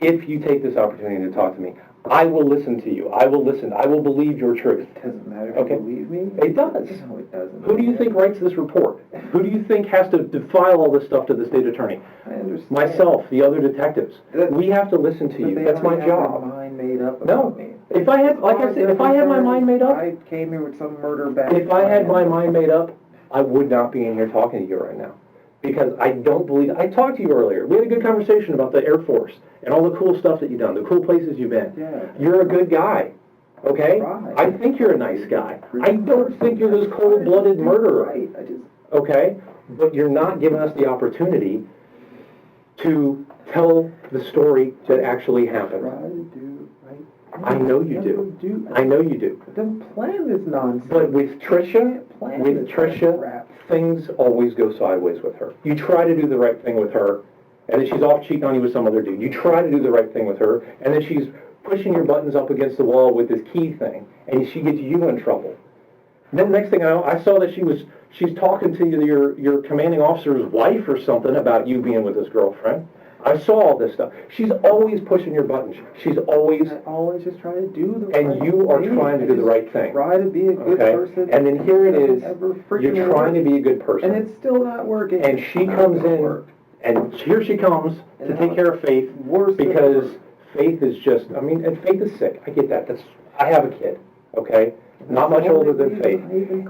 Speaker 3: if you take this opportunity to talk to me, I will listen to you. I will listen. I will believe your truth.
Speaker 1: It doesn't matter if
Speaker 3: Okay.
Speaker 1: you believe me.
Speaker 3: It does.
Speaker 1: No, it doesn't.
Speaker 3: Who do you think writes this report? Who do you think has to file all this stuff to the state attorney?
Speaker 1: I understand.
Speaker 3: Myself, the other detectives. We have to listen to
Speaker 1: But
Speaker 3: you.
Speaker 1: they
Speaker 3: That's my
Speaker 1: already have
Speaker 3: job.
Speaker 1: their mind made up
Speaker 3: No.
Speaker 1: about me.
Speaker 3: If I had, like I said, if I had my mind made up,
Speaker 1: I came here with some murder back.
Speaker 3: if I had my mind made up, I would not be in here talking to you right now. Because I don't believe, I talked to you earlier. We had a good conversation about the Air Force and all the cool stuff that you've done, the cool places you've been.
Speaker 1: Yeah.
Speaker 3: You're a good guy, okay?
Speaker 1: Right.
Speaker 3: I think you're a nice guy. I don't think you're this cold-blooded murderer,
Speaker 1: Right. I just.
Speaker 3: okay? But you're not giving us the opportunity to tell the story that actually happened.
Speaker 1: Try to do right.
Speaker 3: I know you do. I know you do.
Speaker 1: I didn't plan this nonsense.
Speaker 3: But with Trisha,
Speaker 1: plan this crap.
Speaker 3: things always go sideways with her. You try to do the right thing with her, and then she's off cheating on you with some other dude. You try to do the right thing with her, and then she's pushing your buttons up against the wall with this key thing, and she gets you in trouble. And then next thing I know, I saw that she's talking to your commanding officer's wife or something about you being with his girlfriend. I saw all this stuff. She's always pushing your buttons. She's always...
Speaker 1: I always just try to do the right thing.
Speaker 3: And you are trying to do the right thing.
Speaker 1: Try to be a good
Speaker 3: Okay?
Speaker 1: person.
Speaker 3: And then here it is,
Speaker 1: Ever
Speaker 3: you're
Speaker 1: freaking
Speaker 3: trying to
Speaker 1: work.
Speaker 3: be a good person.
Speaker 1: And it's still not working.
Speaker 3: And she
Speaker 1: Not
Speaker 3: comes
Speaker 1: gonna
Speaker 3: in,
Speaker 1: work.
Speaker 3: and here she comes to
Speaker 1: And
Speaker 3: take
Speaker 1: now
Speaker 3: care of Faith,
Speaker 1: worse than
Speaker 3: because
Speaker 1: ever.
Speaker 3: Faith is just, I mean, and Faith is sick. I get that. I have a kid, okay? Not much older than Faith.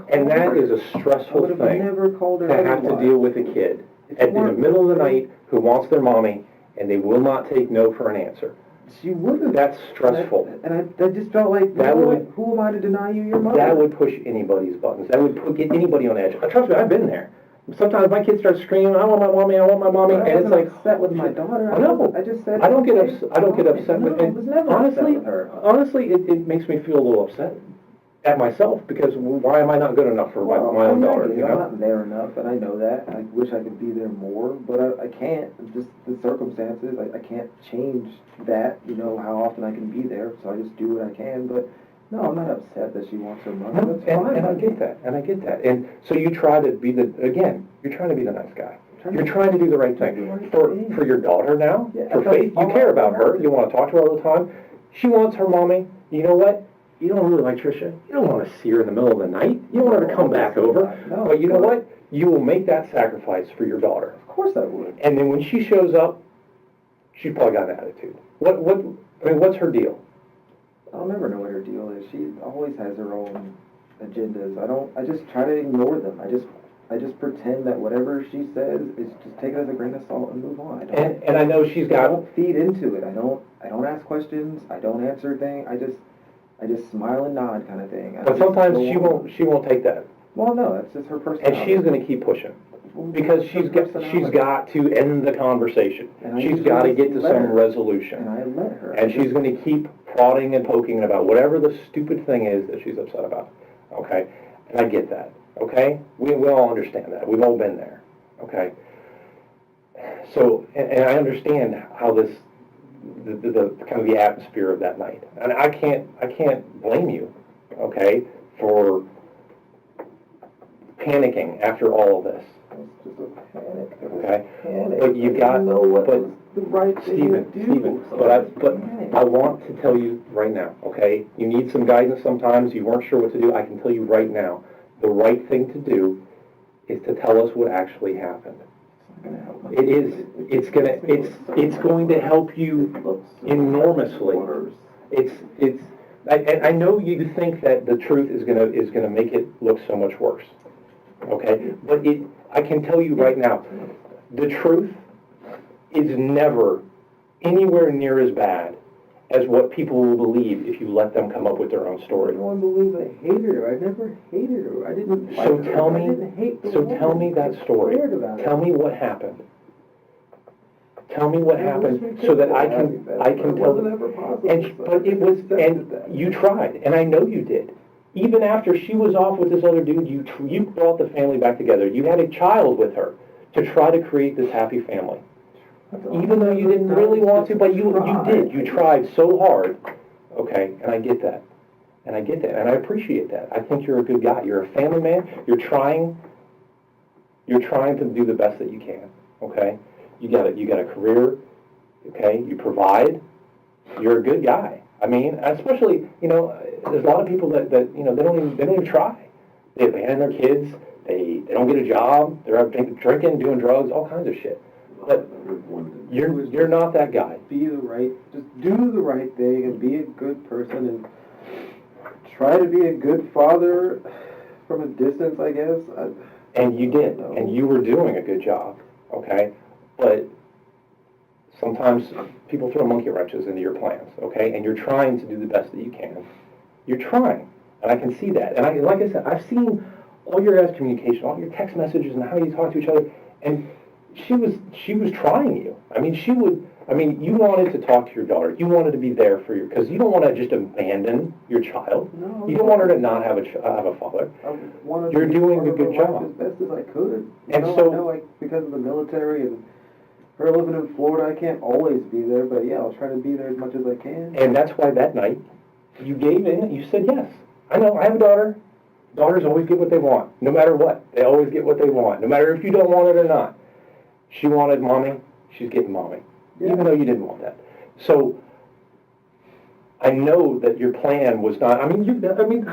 Speaker 3: And that is a stressful
Speaker 1: I would have
Speaker 3: thing
Speaker 1: never called her
Speaker 3: to have to
Speaker 1: otherwise.
Speaker 3: deal with a kid
Speaker 1: It's
Speaker 3: in the
Speaker 1: more-
Speaker 3: middle of the night who wants their mommy, and they will not take no for an answer.
Speaker 1: She wouldn't.
Speaker 3: That's stressful.
Speaker 1: And I just felt like,
Speaker 3: That
Speaker 1: you know
Speaker 3: would-
Speaker 1: what? Who am I to deny you your mother?
Speaker 3: That would push anybody's buttons. That would get anybody on edge. Trust me, I've been there. Sometimes my kids start screaming, I want my mommy, I want my mommy,
Speaker 1: But I
Speaker 3: and it's
Speaker 1: wasn't
Speaker 3: like...
Speaker 1: upset with my daughter.
Speaker 3: I know.
Speaker 1: I just said...
Speaker 3: I don't get
Speaker 1: okay,
Speaker 3: upset with...
Speaker 1: No, I was never
Speaker 3: honestly,
Speaker 1: upset with her.
Speaker 3: honestly, it makes me feel a little upset at myself, because why am I not good enough for my own daughter, you
Speaker 1: I'm
Speaker 3: know?
Speaker 1: not there enough, and I know that. I wish I could be there more, but I can't. It's just the circumstances. I can't change that, you know, how often I can be there, so I just do what I can. But no, I'm not upset that she wants her mother. That's fine.
Speaker 3: And I get that. And so you try to be you're trying to be the nice guy. You're trying to do the right thing. For your daughter now,
Speaker 1: Yeah,
Speaker 3: for Faith, you care about her. You want to talk to her all the time. She wants her mommy. You know what? You don't really like Trisha. You don't want to see her in the middle of the night. You don't want her to come back over.
Speaker 1: No,
Speaker 3: But you know what? You will make that sacrifice for your daughter.
Speaker 1: Of course I would.
Speaker 3: And then when she shows up, she's probably got an attitude. What's her deal?
Speaker 1: I'll never know what her deal is. She always has her own agendas. I just try to ignore them. I just pretend that whatever she says is just take it as a grain of salt and move on.
Speaker 3: And I know she's
Speaker 1: I
Speaker 3: got...
Speaker 1: don't feed into it. I don't ask questions. I don't answer things. I just smile and nod kind of thing.
Speaker 3: But sometimes she won't take that.
Speaker 1: Well, no, that's just her personality.
Speaker 3: And she's going to keep pushing. Because she's got to end the conversation.
Speaker 1: And
Speaker 3: She's got to get to some resolution.
Speaker 1: And I let her.
Speaker 3: And she's going to keep prodding and poking about whatever the stupid thing is that she's upset about. Okay? And I get that. Okay? We all understand that. We've all been there. Okay? So, and I understand how the kind of the atmosphere of that night. And I can't blame you, okay, for panicking after all of this.
Speaker 1: It's just a panic.
Speaker 3: Okay?
Speaker 1: Panic.
Speaker 3: But you got,
Speaker 1: I know what
Speaker 3: but
Speaker 1: was the right thing to do.
Speaker 3: Stephen,
Speaker 1: so
Speaker 3: but
Speaker 1: panic.
Speaker 3: I want to tell you right now, okay? You need some guidance sometimes, you weren't sure what to do. I can tell you right now, the right thing to do is to tell us what actually happened. It is, it's going to help you enormously. I know you think that the truth is gonna make it look so much worse. Okay? But I can tell you right now, the truth is never anywhere near as bad as what people will believe if you let them come up with their own story.
Speaker 1: No one believes I hated her. I never hated her. I didn't like
Speaker 3: So
Speaker 1: her.
Speaker 3: tell
Speaker 1: I
Speaker 3: me,
Speaker 1: didn't hate the
Speaker 3: so
Speaker 1: woman.
Speaker 3: tell me that story.
Speaker 1: I cared about
Speaker 3: Tell
Speaker 1: her.
Speaker 3: me what happened. Tell me what
Speaker 1: I wish we
Speaker 3: happened
Speaker 1: could
Speaker 3: so that
Speaker 1: go
Speaker 3: I
Speaker 1: happy
Speaker 3: can
Speaker 1: fast,
Speaker 3: I
Speaker 1: but
Speaker 3: can
Speaker 1: it
Speaker 3: tell.
Speaker 1: wasn't ever possible,
Speaker 3: And
Speaker 1: so
Speaker 3: but
Speaker 1: I
Speaker 3: it was,
Speaker 1: accepted
Speaker 3: and
Speaker 1: that.
Speaker 3: you tried, and I know you did. Even after she was off with this other dude, you brought the family back together. You had a child with her to try to create this happy family. Even though you didn't really want to, but you did. You tried so hard. Okay, and I get that. And I get that, and I appreciate that. I think you're a good guy. You're a family man. You're trying to do the best that you can. Okay, you got a career. okay? You provide, you're a good guy. I mean, especially, there's a lot of people that they don't even try. They abandon their kids, they don't get a job, they're out drinking, doing drugs, all kinds of shit. But you're not that guy.
Speaker 1: Just do the right thing and be a good person and try to be a good father from a distance, I guess.
Speaker 3: And you did, and you were doing a good job, okay? But sometimes people throw monkey wrenches into your plans, okay? And you're trying to do the best that you can. You're trying, and I can see that. And like I said, I've seen all your guys' communication, all your text messages, and how you talk to each other. And she was trying you. You wanted to talk to your daughter. You wanted to be there for your, because you don't want to just abandon your child.
Speaker 1: No,
Speaker 3: you don't want her to not have a father. You're doing a good job.
Speaker 1: As best as I could.
Speaker 3: I
Speaker 1: know because of the military and her living in Florida, I can't always be there, but yeah, I'll try to be there as much as I can.
Speaker 3: And that's why that night you gave in. You said yes. I know. I have a daughter. Daughters always get what they want, no matter what. They always get what they want, no matter if you don't want it or not. She wanted mommy. She's getting mommy. Yeah. Even though you didn't want that. So I know that your plan was not, how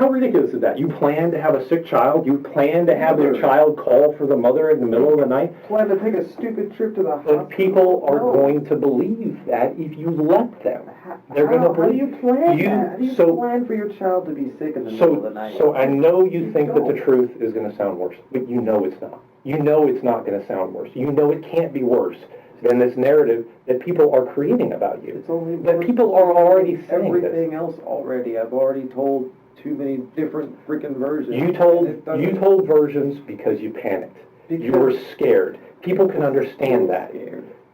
Speaker 3: ridiculous is that? You planned to have a sick child? You planned to have your child call for the mother in the middle of the night?
Speaker 1: Planned to take a stupid trip to the hospital.
Speaker 3: But people are going to believe that if you let them. They're going to believe.
Speaker 1: How do you plan that? How do you plan for your child to be sick in the middle of the night?
Speaker 3: So I know you think that the truth is going to sound worse, but you know it's not. You know it's not going to sound worse. You know it can't be worse than this narrative that people are creating about you.
Speaker 1: It's only
Speaker 3: that people are already saying
Speaker 1: everything else already. I've already told too many different freaking versions.
Speaker 3: You told versions because you panicked. You were scared. People can understand that.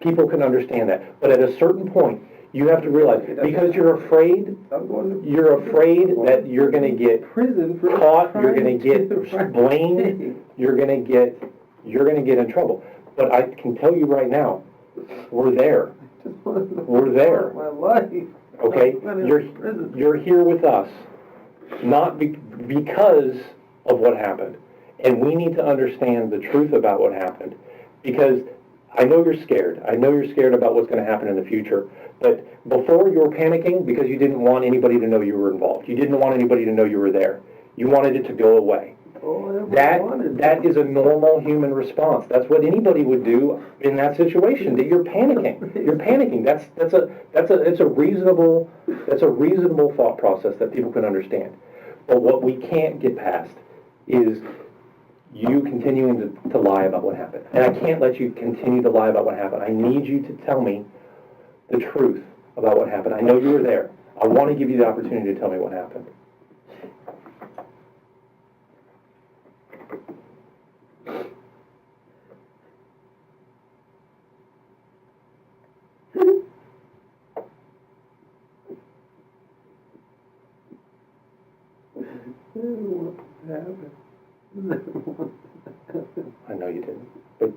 Speaker 3: People can understand that. But at a certain point, you have to realize, because you're afraid that you're going to get
Speaker 1: prison for
Speaker 3: caught, you're going to get blamed, you're going to get in trouble. But I can tell you right now, we're there. We're there.
Speaker 1: My life.
Speaker 3: Okay? You're here with us, not because of what happened. And we need to understand the truth about what happened. Because I know you're scared. I know you're scared about what's going to happen in the future. But before you were panicking because you didn't want anybody to know you were involved. You didn't want anybody to know you were there. You wanted it to go away. That is a normal human response. That's what anybody would do in that situation. That you're panicking. You're panicking. It's a reasonable thought process that people can understand. But what we can't get past is you continuing to lie about what happened. And I can't let you continue to lie about what happened. I need you to tell me the truth about what happened. I know you were there. I want to give you the opportunity to tell me what happened. I know you didn't, but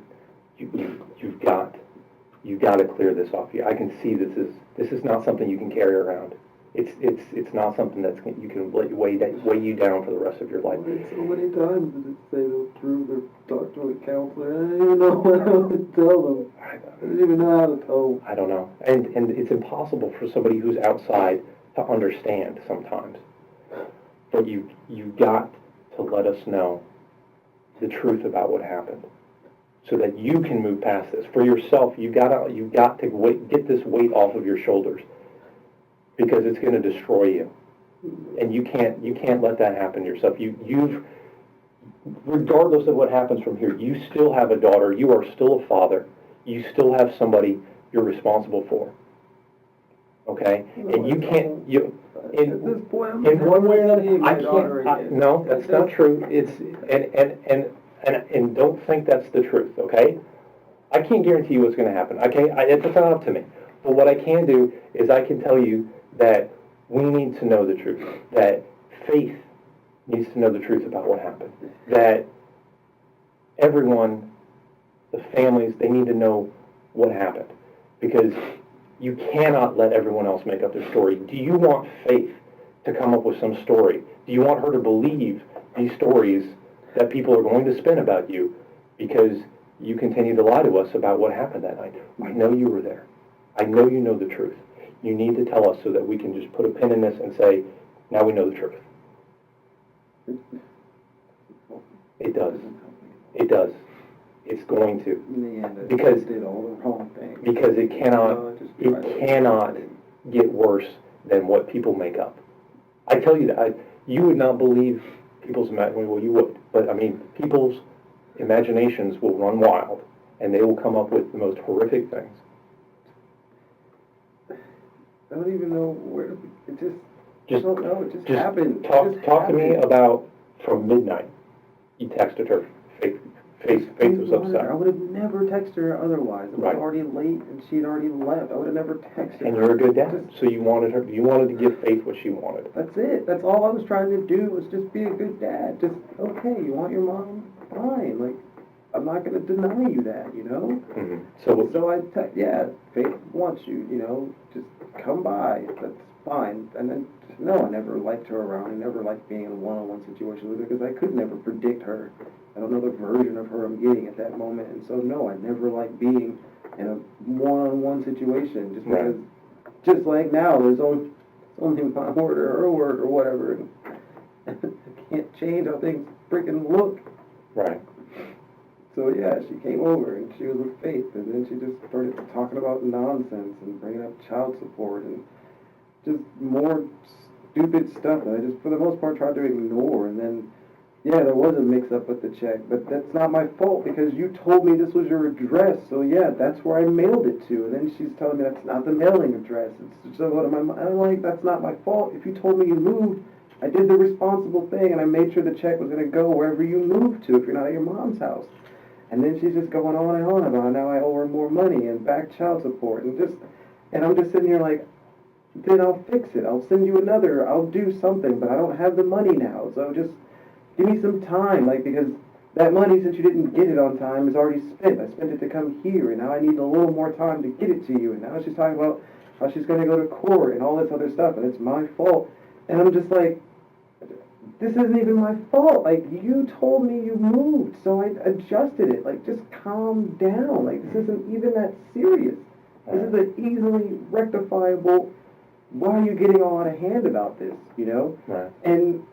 Speaker 3: you've got to clear this off you. I can see this is not something you can carry around. It's not something you can let weigh you down for the rest of your life.
Speaker 1: So many times did it say the truth or talk to a counselor? I didn't even know what I would tell them. I didn't even know how to tell them.
Speaker 3: I don't know, and it's impossible for somebody who's outside to understand sometimes. But you got to let us know the truth about what happened, so that you can move past this for yourself. You got to get this weight off of your shoulders, because it's going to destroy you, and you can't let that happen to yourself. You've regardless of what happens from here, you still have a daughter. You are still a father. You still have somebody you're responsible for. Okay, and you can't in one way or another. I can't. No, that's not true. It's and don't think that's the truth. Okay, I can't guarantee you what's going to happen. Okay, it's not up to me. But what I can do is I can tell you that we need to know the truth. That Faith needs to know the truth about what happened. That everyone, the families, they need to know what happened, because you cannot let everyone else make up their story. Do you want Faith to come up with some story? Do you want her to believe these stories that people are going to spin about you because you continue to lie to us about what happened that night? I know you were there. I know you know the truth. You need to tell us so that we can just put a pin in this and say, now we know the truth. It does. It does. It's going to.
Speaker 1: In the end,
Speaker 3: Because-
Speaker 1: did all the wrong things.
Speaker 3: Because it cannot get worse than what people make up. I tell you that, you would not believe people's imagination, well, you would, but I mean, people's imaginations will run wild, and they will come up with the most horrific things.
Speaker 1: I don't even know where, it just, I
Speaker 3: Just-
Speaker 1: don't know, it just
Speaker 3: Just
Speaker 1: happened. It
Speaker 3: talk
Speaker 1: just
Speaker 3: to me
Speaker 1: happened.
Speaker 3: about from midnight. You texted her. Faith was
Speaker 1: I
Speaker 3: upset.
Speaker 1: would have never texted her otherwise. It was
Speaker 3: Right.
Speaker 1: already late and she'd already left. I would have never texted her.
Speaker 3: And you're a good dad, so you wanted to give Faith what she wanted.
Speaker 1: That's it. That's all I was trying to do, was just be a good dad. Just, okay, you want your mom? Fine. Like, I'm not going to deny you that, you know?
Speaker 3: Mm-hmm. So
Speaker 1: So I yeah, Faith wants you, you know, just come by. That's fine. And then, no, I never liked her around. I never liked being in a one-on-one situation with her because I could never predict her. I don't know the version of her I'm getting at that moment. And so, no, I never liked being in a one-on-one situation just
Speaker 3: Right.
Speaker 1: because, just like now, there's only my word or her word or whatever. And I can't change how things freaking look.
Speaker 3: right.
Speaker 1: So yeah, she came over and she was with Faith, and then she just started talking about nonsense and bringing up child support and just more stupid stuff that I just, for the most part, tried to ignore. And then, yeah, there was a mix-up with the check, but that's not my fault because you told me this was your address. So yeah, that's where I mailed it to. And then she's telling me that's not the mailing address. It's so what am I? I'm like, that's not my fault. If you told me you moved, I did the responsible thing, and I made sure the check was going to go wherever you moved to if you're not at your mom's house. And then she's just going on and on about now I owe her more money and back child support and I'm just sitting here like, then I'll fix it. I'll send you another. I'll do something, but I don't have the money now. So just give me some time, like, because that money, since you didn't get it on time, is already spent. I spent it to come here, and now I need a little more time to get it to you. And now she's talking about how she's going to go to court and all this other stuff, and it's my fault. And I'm just like, this isn't even my fault. Like, you told me you moved, so I adjusted it. Like, just calm down. Like, this isn't even that serious. This is an easily rectifiable, why are you getting all out of hand about this, you know?
Speaker 3: Right.
Speaker 1: And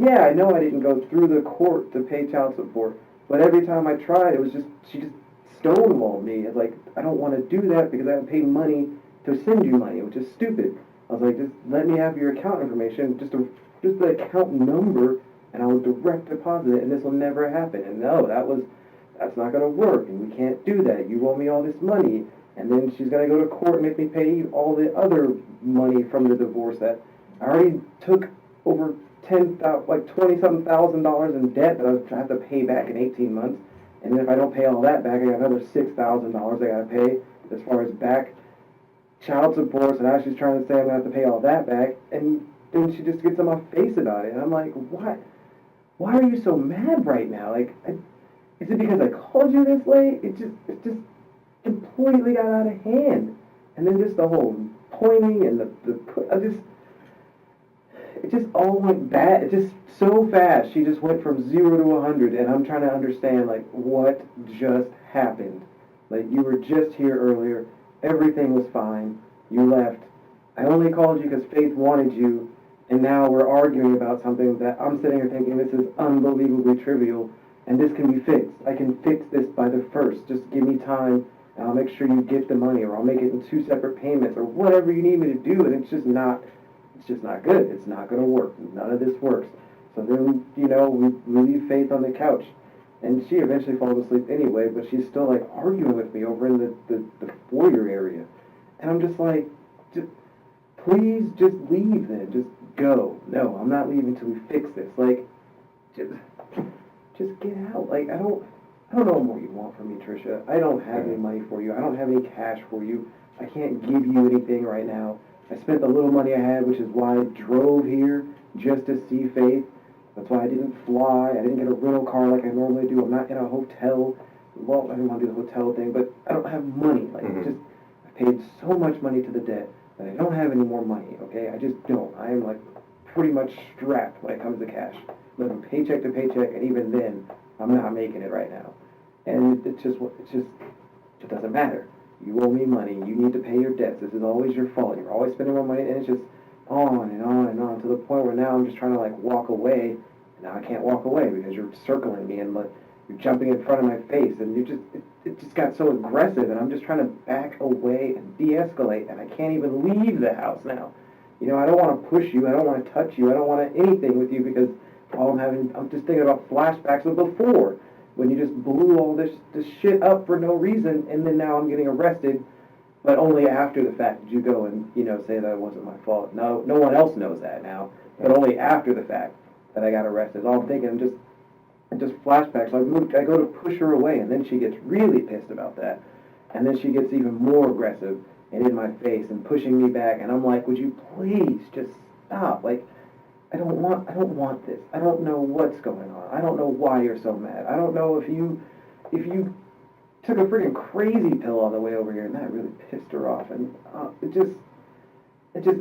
Speaker 1: yeah, I know I didn't go through the court to pay child support, but every time I tried, it was just, she just stonewalled me. It's like, I don't want to do that because I have to pay money to send you money, which is stupid. I was like, just let me have your account information, just the account number, and I will direct deposit it, and this will never happen. And no, that's not going to work, and we can't do that. You owe me all this money, and then she's going to go to court and make me pay all the other money from the divorce that I already took over $20-something thousand in debt that I was going to have to pay back in 18 months. And then if I don't pay all that back, I got another $6,000 I got to pay as far as back child support. So now she's trying to say I'm going to have to pay all that back. And then she just gets on my face about it. And I'm like, what? Why are you so mad right now? Like, is it because I called you this late? It just completely got out of hand. And then just the whole pointing and it just all went bad. It just so fast. She just went from 0 to 100, and I'm trying to understand, like, what just happened. Like, you were just here earlier. Everything was fine. You left. I only called you because Faith wanted you, and now we're arguing about something that I'm sitting here thinking this is unbelievably trivial, and this can be fixed. I can fix this by the 1st. Just give me time, and I'll make sure you get the money, or I'll make it in 2 separate payments, or whatever you need me to do, and it's just not good. It's not going to work. None of this works. So then, we leave Faith on the couch, and she eventually falls asleep anyway, but she's still, like, arguing with me over in the foyer area. And I'm just like, please just leave then. Just go. No, I'm not leaving until we fix this. Like, just get out. Like, I don't know what you want from me, Trisha. I don't have any money for you. I don't have any cash for you. I can't give you anything right now. I spent the little money I had, which is why I drove here just to see Faith. That's why I didn't fly. I didn't get a rental car like I normally do. I'm not in a hotel. Well, I didn't want to do the hotel thing, but I don't have money. Like, I paid so much money to the debt that I don't have any more money, okay? I just don't. I am, like, pretty much strapped when it comes to cash. Living paycheck to paycheck, and even then, I'm not making it right now. And it just doesn't matter. you owe me money, you need to pay your debts, this is always your fault, you're always spending more money, and it's just on and on and on to the point where now I'm just trying to like walk away, and now I can't walk away because you're circling me and like, you're jumping in front of my face, and it just got so aggressive, and I'm just trying to back away and de-escalate, and I can't even leave the house now. You know, I don't want to push you, I don't want to touch you, I don't want anything with you because I'm just thinking about flashbacks of before, when you just blew all this shit up for no reason, and then now I'm getting arrested, but only after the fact did you go and, you know, say that it wasn't my fault. No one else knows that now, but only after the fact that I got arrested. All I'm thinking, just flashbacks. I go to push her away, and then she gets really pissed about that, and then she gets even more aggressive and in my face and pushing me back, and I'm like, would you please just stop? Like, I don't want this. I don't know what's going on. I don't know why you're so mad. I don't know if you took a freaking crazy pill on the way over here, and that really pissed her off, and it just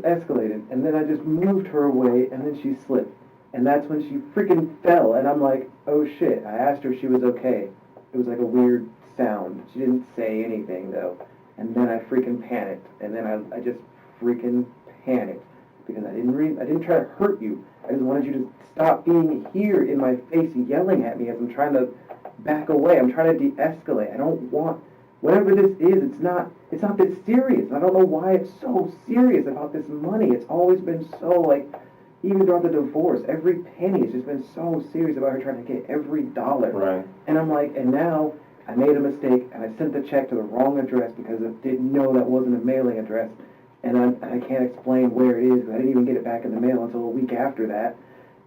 Speaker 1: escalated, and then I just moved her away, and then she slipped, and that's when she freaking fell, and I'm like, oh shit. I asked her if she was okay. It was like a weird sound. She didn't say anything though, and then I freaking panicked, and then I just freaking panicked. Because I didn't try to hurt you. I just wanted you to stop being here in my face yelling at me as I'm trying to back away. I'm trying to de-escalate. I don't want, whatever this is, it's not this serious. I don't know why it's so serious about this money. It's always been so, like, even throughout the divorce, every penny has just been so serious about her trying to get every dollar.
Speaker 3: Right.
Speaker 1: And I'm like, and now I made a mistake and I sent the check to the wrong address because I didn't know that wasn't a mailing address. And I can't explain where it is, because I didn't even get it back in the mail until a week after that.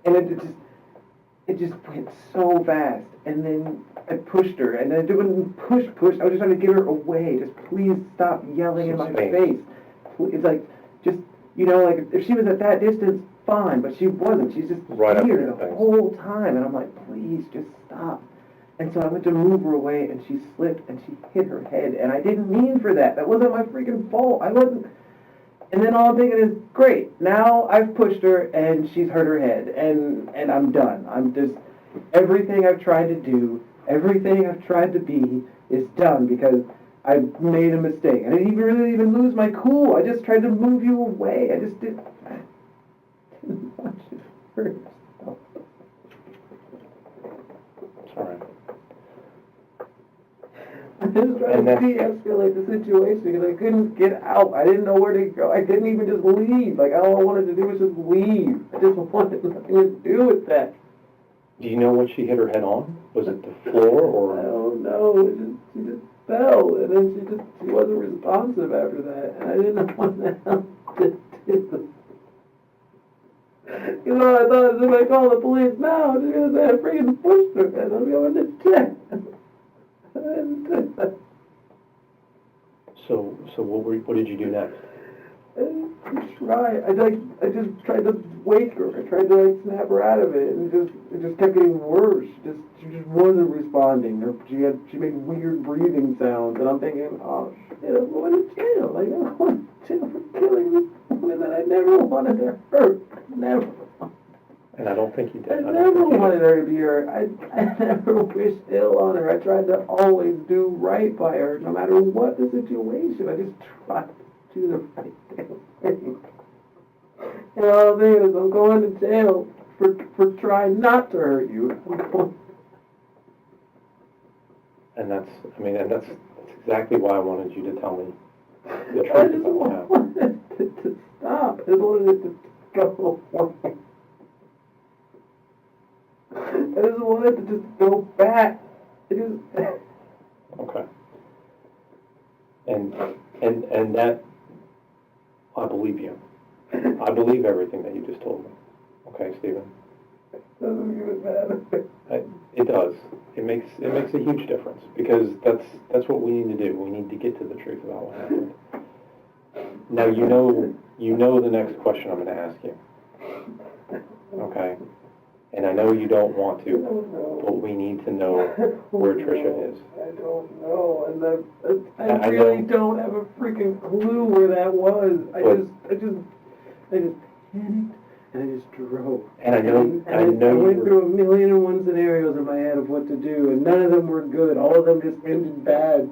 Speaker 1: And it just went so fast. And then I pushed her, and I didn't push. I was just trying to get her away. Just please stop yelling in my face. It's like, just, you know, like if she was at that distance, fine, but she wasn't. She's just
Speaker 3: right
Speaker 1: here the whole time. And I'm like, please, just stop. And so I went to move her away, and she slipped, and she hit her head. And I didn't mean for that. That wasn't my freaking fault. I wasn't. And then all I'm thinking is, great, now I've pushed her and she's hurt her head, and I'm done. I'm just, everything I've tried to do, everything I've tried to be is done because I made a mistake. I didn't even lose my cool. I just tried to move you away. I didn't want you to hurt yourself.
Speaker 3: Sorry.
Speaker 1: I just tried to de-escalate the situation because I couldn't get out. I didn't know where to go. I couldn't even just leave. Like, all I wanted to do was just leave. I just wanted nothing to do with that.
Speaker 3: Do you know what she hit her head on? Was it the floor or?
Speaker 1: I don't know. She just fell, and then she wasn't responsive after that, and I didn't know what the hell to do. You know, I thought if I call the police now, they're going to say I freaking pushed her, and I'm going to jail.
Speaker 3: So what did you do next?
Speaker 1: I just tried to wake her. I tried to like snap her out of it, and it just kept getting worse. She just wasn't responding. She made weird breathing sounds, and I'm thinking, oh shit, I'm going to jail. Like, I'm going to jail for killing this woman that I never wanted to hurt. Never.
Speaker 3: And I don't think you did.
Speaker 1: I never wanted her to be hurt. I never wished ill on her. I tried to always do right by her, no matter what the situation. I just tried to do the right damn thing. And all I'm thinking is I'm going to jail for trying not to hurt you.
Speaker 3: And that's exactly why I wanted you to tell me the truth
Speaker 1: I just
Speaker 3: about what happened.
Speaker 1: wanted it to stop. I just wanted it to go away. I just wanted to just go back.
Speaker 3: Okay. And that, I believe you. I believe everything that you just told me. Okay, Stephen?
Speaker 1: Doesn't even matter.
Speaker 3: It does. It makes a huge difference because that's what we need to do. We need to get to the truth about what happened. Now you know the next question I'm going to ask you. Okay? And I know you don't want to, but we need to know where Trisha is.
Speaker 1: I don't know, and I really don't have a freaking clue where that was. I just panicked, and I just drove.
Speaker 3: And I
Speaker 1: went through 1,000,001 scenarios in my head of what to do, and none of them were good. All of them just ended bad.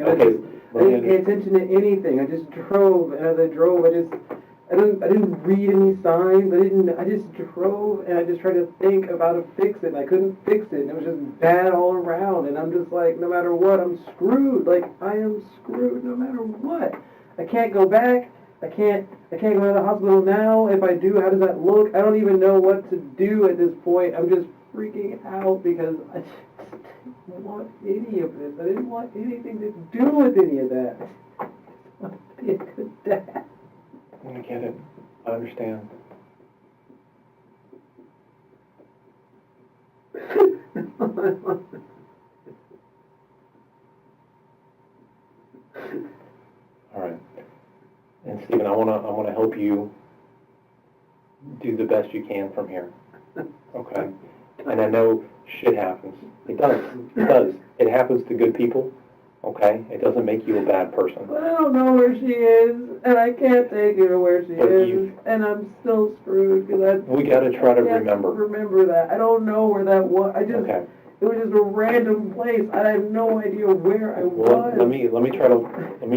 Speaker 3: Okay.
Speaker 1: I didn't pay attention to anything. I just drove, and as I drove, I didn't read any signs. I just drove, and I just tried to think of how to fix it, and I couldn't fix it, and it was just bad all around, and I'm just like, no matter what, I'm screwed. Like, I am screwed no matter what. I can't go back. I can't go to the hospital now. If I do, how does that look? I don't even know what to do at this point. I'm just freaking out because I just didn't want any of this. I didn't want anything to do with any of that. I just wanted to be a good dad.
Speaker 3: I get it. I understand. All right. And Stephen, I wanna help you do the best you can from here. Okay? And I know shit happens. It does. It does. It happens to good people. Okay? It doesn't make you a bad person.
Speaker 1: But I don't know where she is, and I can't take her to where she is, and I'm still screwed because
Speaker 3: we gotta try to remember.
Speaker 1: Remember that. I don't know where that was.
Speaker 3: Okay.
Speaker 1: It was just a random place. I have no idea where I was.
Speaker 3: Let me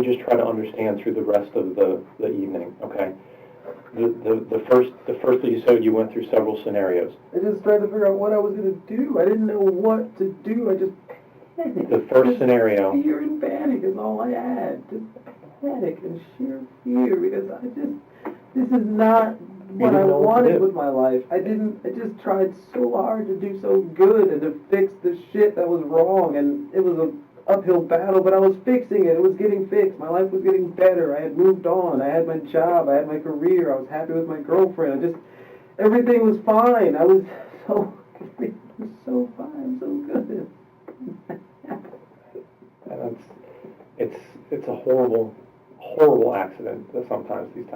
Speaker 3: just try to understand through the rest of the evening. Okay. The first that you said, you went through several scenarios.
Speaker 1: I just tried to figure out what I was going to do. I didn't know what to do. I just panicked.
Speaker 3: The first scenario.
Speaker 1: Fear and panic is all I had. Just panic and sheer fear because this is not what I wanted with my life. I just tried so hard to do so good and to fix the shit that was wrong, and it was an uphill battle, but I was fixing it. It was getting fixed. My life was getting better. I had moved on. I had my job. I had my career. I was happy with my girlfriend. Everything was fine. Everything was so fine, so good.
Speaker 3: And it's a horrible accident that sometimes these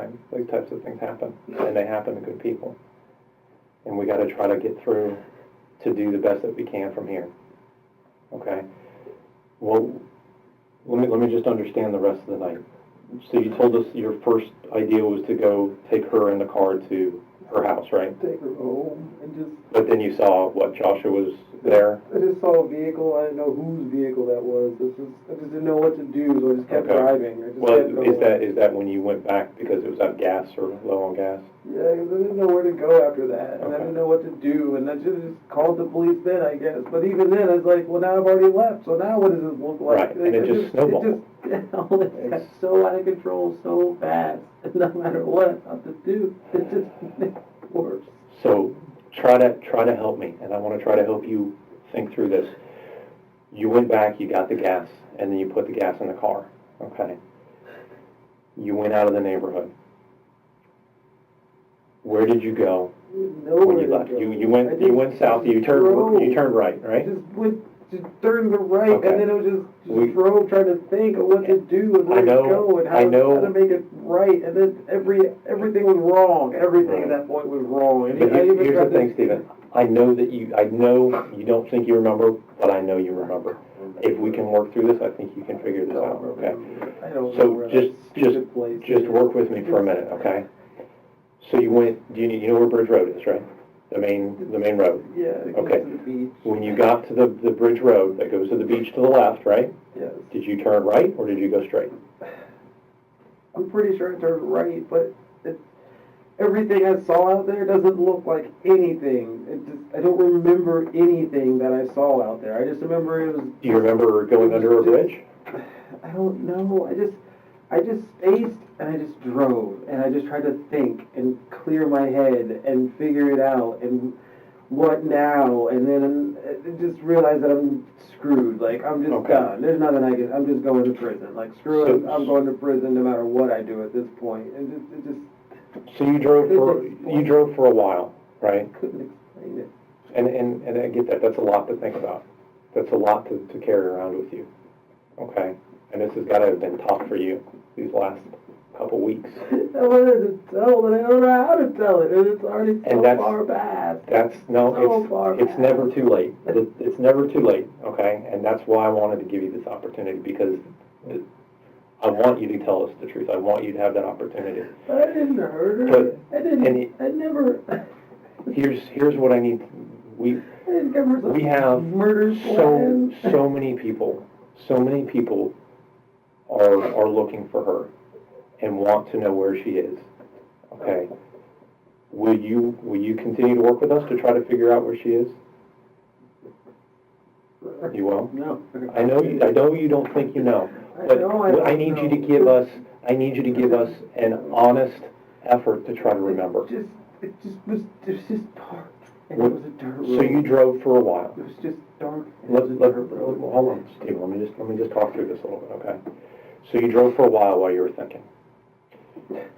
Speaker 3: types of things happen, and they happen to good people. And we got to try to get through to do the best that we can from here. Okay. Well, let me just understand the rest of the night. So you told us your first idea was to go take her in the car to her house, right?
Speaker 1: Take her home and just...
Speaker 3: But then you saw, what, Joshua was there?
Speaker 1: I just saw a vehicle. I didn't know whose vehicle that was. I just didn't know what to do, so I just kept driving.
Speaker 3: Is that when you went back because it was out of gas or low on gas?
Speaker 1: Yeah, because I didn't know where to go after that, and I didn't know what to do, and I should have just called the police then, I guess. But even then, I was like, well, now I've already left, so now what does this look like?
Speaker 3: Right, and it just snowballed.
Speaker 1: It got so out of control so fast, and no matter what I thought to do, it just made it worse.
Speaker 3: So try to help me, and I want to try to help you think through this. You went back, you got the gas, and then you put the gas in the car. Okay. You went out of the neighborhood. Where did you go when you left? You went south. You turned right, right?
Speaker 1: Just turned to the right,
Speaker 3: okay.
Speaker 1: And then it was just drove trying to think of what to do and where to go and how to make it right, and then everything was wrong. Everything at that point was wrong. And
Speaker 3: but here's the thing, Stephen. I know you don't think you remember, but I know you remember. If we can work through this, I think you can figure this out. Okay. So just work with me for a minute, okay? So you went. You know where Bridge Road is, right? The main road.
Speaker 1: Yeah.
Speaker 3: Okay.
Speaker 1: To the beach.
Speaker 3: When you got to the Bridge Road that goes to the beach to the left, right?
Speaker 1: Yes.
Speaker 3: Did you turn right or did you go straight?
Speaker 1: I'm pretty sure I turned right, but everything I saw out there doesn't look like anything. I don't remember anything that I saw out there. I just remember it was...
Speaker 3: Do you remember going under a bridge?
Speaker 1: I don't know. I just spaced and I just drove and I just tried to think and clear my head and figure it out and what now, and then I just realized that I'm screwed. Like, I'm just done. There's nothing I can... I'm just going to prison. Like, screw it. I'm going to prison no matter what I do at this point. It just
Speaker 3: So you drove for a while, right?
Speaker 1: Couldn't explain it.
Speaker 3: And I get that. That's a lot to think about. That's a lot to carry around with you. Okay? And this has got to have been tough for you these last couple weeks.
Speaker 1: I wanted to tell, but I don't know how to tell it. And it's already far past. It's never too late. It's never too late, okay? And that's why I wanted to give you this opportunity, because I want you to tell us the truth. I want you to have that opportunity. But I didn't hurt her. I never... Here's what I need. We have so many people
Speaker 3: are looking for her and want to know where she is, okay, will you continue to work with us to try to figure out where she is? You will?
Speaker 1: No.
Speaker 3: I know you don't think you know, but I need you to give us an honest effort to try to remember.
Speaker 1: It was just dark, and it was a dirt road.
Speaker 3: So you drove for a while.
Speaker 1: It was just dark.
Speaker 3: Hold on, Steve. Let me just talk through this a little bit, okay? So you drove for a while you were thinking.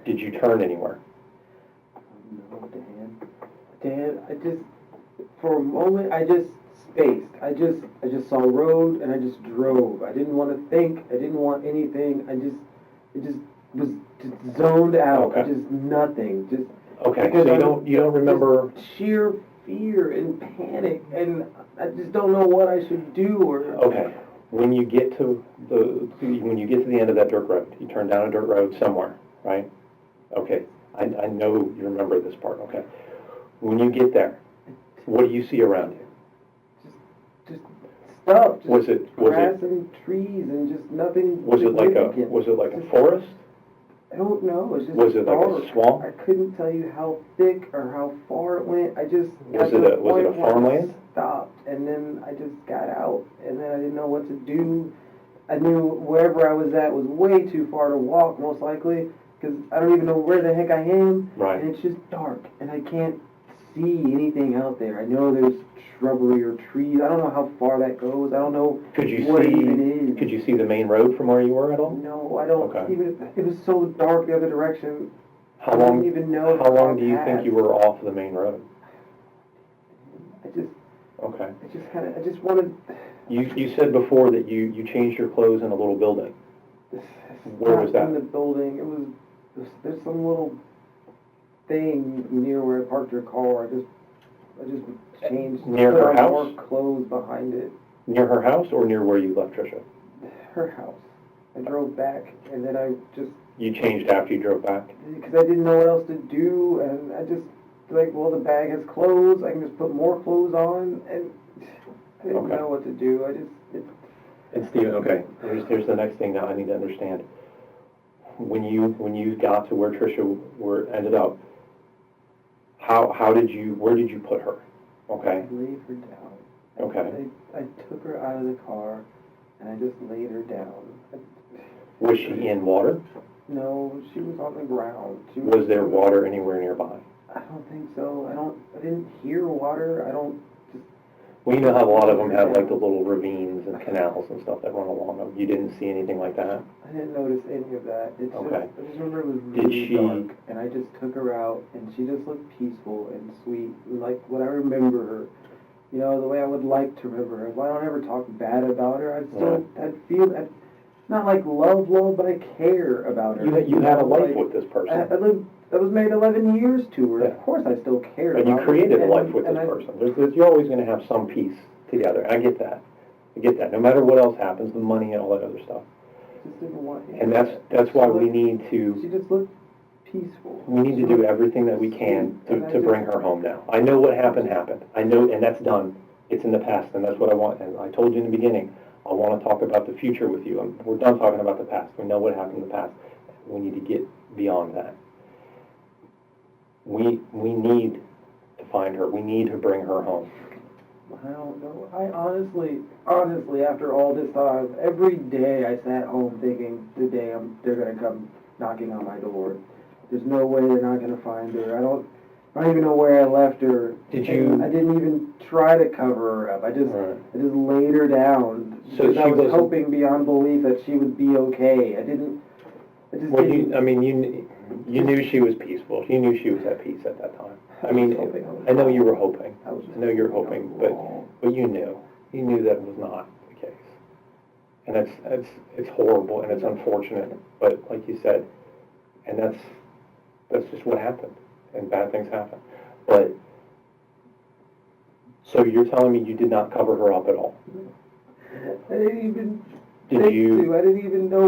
Speaker 3: Did you turn anywhere?
Speaker 1: No, Dan, for a moment, I just spaced. I just saw a road and I just drove. I didn't want to think. I didn't want anything. It just was just zoned out.
Speaker 3: Okay.
Speaker 1: Just nothing. Just
Speaker 3: okay. So you don't remember
Speaker 1: sheer fear and panic, and I just don't know what I should do or.
Speaker 3: Okay. When you get to the end of that dirt road, you turn down a dirt road somewhere, right? Okay. I know you remember this part. Okay. When you get there, what do you see around you?
Speaker 1: Just stuff. Just
Speaker 3: was it
Speaker 1: grass and trees and just nothing.
Speaker 3: Was it like a forest?
Speaker 1: I don't know. It was just
Speaker 3: was it
Speaker 1: dark.
Speaker 3: like a swamp?
Speaker 1: I couldn't tell you how thick or how far it went. I just
Speaker 3: was it a farmland?
Speaker 1: Stopped, and then I just got out, and then I didn't know what to do. I knew wherever I was at was way too far to walk, most likely, because I don't even know where the heck I am.
Speaker 3: Right.
Speaker 1: And it's just dark, and I can't see anything out there. I know there's shrubbery or trees. I don't know how far that goes. I don't know what it even is.
Speaker 3: Could you see the main road from where you were at all?
Speaker 1: No, I don't.
Speaker 3: Okay.
Speaker 1: Even. It was so dark the other direction.
Speaker 3: How long?
Speaker 1: I didn't even know.
Speaker 3: How long do you think you were off the main road? Okay.
Speaker 1: I just wanted.
Speaker 3: You said before that you changed your clothes in a little building. Where was that?
Speaker 1: In the building. It was. There's some little thing near where I parked your car. I just changed.
Speaker 3: Near her house?
Speaker 1: More clothes behind it.
Speaker 3: Near her house or near where you left Trisha?
Speaker 1: Her house. I drove back, and then I just.
Speaker 3: You changed after you drove back?
Speaker 1: Because I didn't know what else to do, and I just well, the bag has clothes. I can just put more clothes on, and I didn't know what to do.
Speaker 3: And Stephen, okay, here's the next thing that I need to understand. When you got to where Trisha ended up, where did you put her? Okay.
Speaker 1: I laid her down.
Speaker 3: Okay.
Speaker 1: I took her out of the car, and I just laid her down.
Speaker 3: Was she in water?
Speaker 1: No, she was on the ground.
Speaker 3: Was there water anywhere nearby?
Speaker 1: I don't think so. I didn't hear water.
Speaker 3: Well, you know how a lot of them have like the little ravines and canals and stuff that run along them. You didn't see anything like that?
Speaker 1: I didn't notice any of that. I just remember it was
Speaker 3: really
Speaker 1: dark, and I just took her out, and she just looked peaceful and sweet, like what I remember her. You know, the way I would like to remember her. Well, I don't ever talk bad about her. I'd feel, not like love, but I care about her.
Speaker 3: You had a life with this person.
Speaker 1: I was married 11 years to her.
Speaker 3: Yeah.
Speaker 1: Of course I still cared
Speaker 3: about her. And you created a life with this person. You're always going to have some peace together. And I get that. No matter what else happens, the money and all that other stuff.
Speaker 1: Just didn't want
Speaker 3: and that's why we need to...
Speaker 1: She just looked peaceful.
Speaker 3: We need to do everything that we can to bring her home now. I know what happened. I know, and that's done. It's in the past, and that's what I want. And I told you in the beginning, I want to talk about the future with you. We're done talking about the past. We know what happened in the past. We need to get beyond that. We need to find her. We need to bring her home.
Speaker 1: I don't know. I honestly, after all this time, every day I sat home thinking, the day they're going to come knocking on my door. There's no way they're not going to find her. I don't even know where I left her. I didn't even try to cover her up. I just laid her down.
Speaker 3: So
Speaker 1: I was hoping beyond belief that she would be okay.
Speaker 3: You knew she was peaceful. You knew she was at peace at that time. I know you were hoping. I know you were hoping, but you knew. You knew that was not the case. And it's horrible and it's unfortunate. But like you said, and that's just what happened. And bad things happen. But so you're telling me you did not cover her up at all?
Speaker 1: I didn't even I didn't even know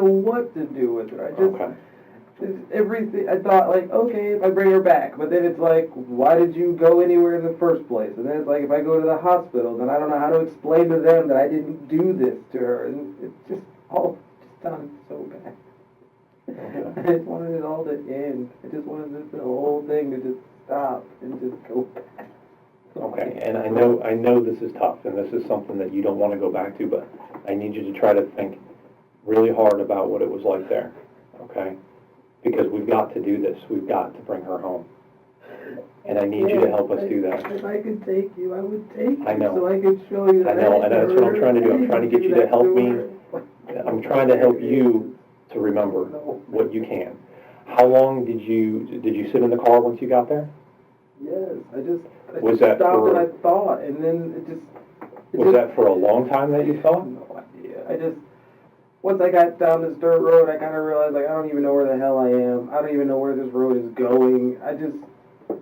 Speaker 1: what to do with her. Everything, I thought, like, okay, if I bring her back, but then it's like, why did you go anywhere in the first place? And then it's like, if I go to the hospital, then I don't know how to explain to them that I didn't do this to her, and it's just all done so bad. I just wanted it all to end. I just wanted the whole thing to just stop and just go back.
Speaker 3: Okay, and I know this is tough, and this is something that you don't want to go back to, but I need you to try to think really hard about what it was like there, okay? Because we've got to do this. We've got to bring her home. And I need you to help us do that.
Speaker 1: If I could take you, I would take you.
Speaker 3: I know.
Speaker 1: So I could show you that.
Speaker 3: I know, and that's what I'm trying to do. I'm trying to get you to help me. I'm trying to help you to remember what you can. How long did you sit in the car once you got there?
Speaker 1: Yes, I just
Speaker 3: Was that
Speaker 1: stopped
Speaker 3: for-
Speaker 1: and I thought, and then it just...
Speaker 3: Was that for a long time that you thought?
Speaker 1: No idea. Once I got down this dirt road, I kind of realized, like, I don't even know where the hell I am. I don't even know where this road is going. I just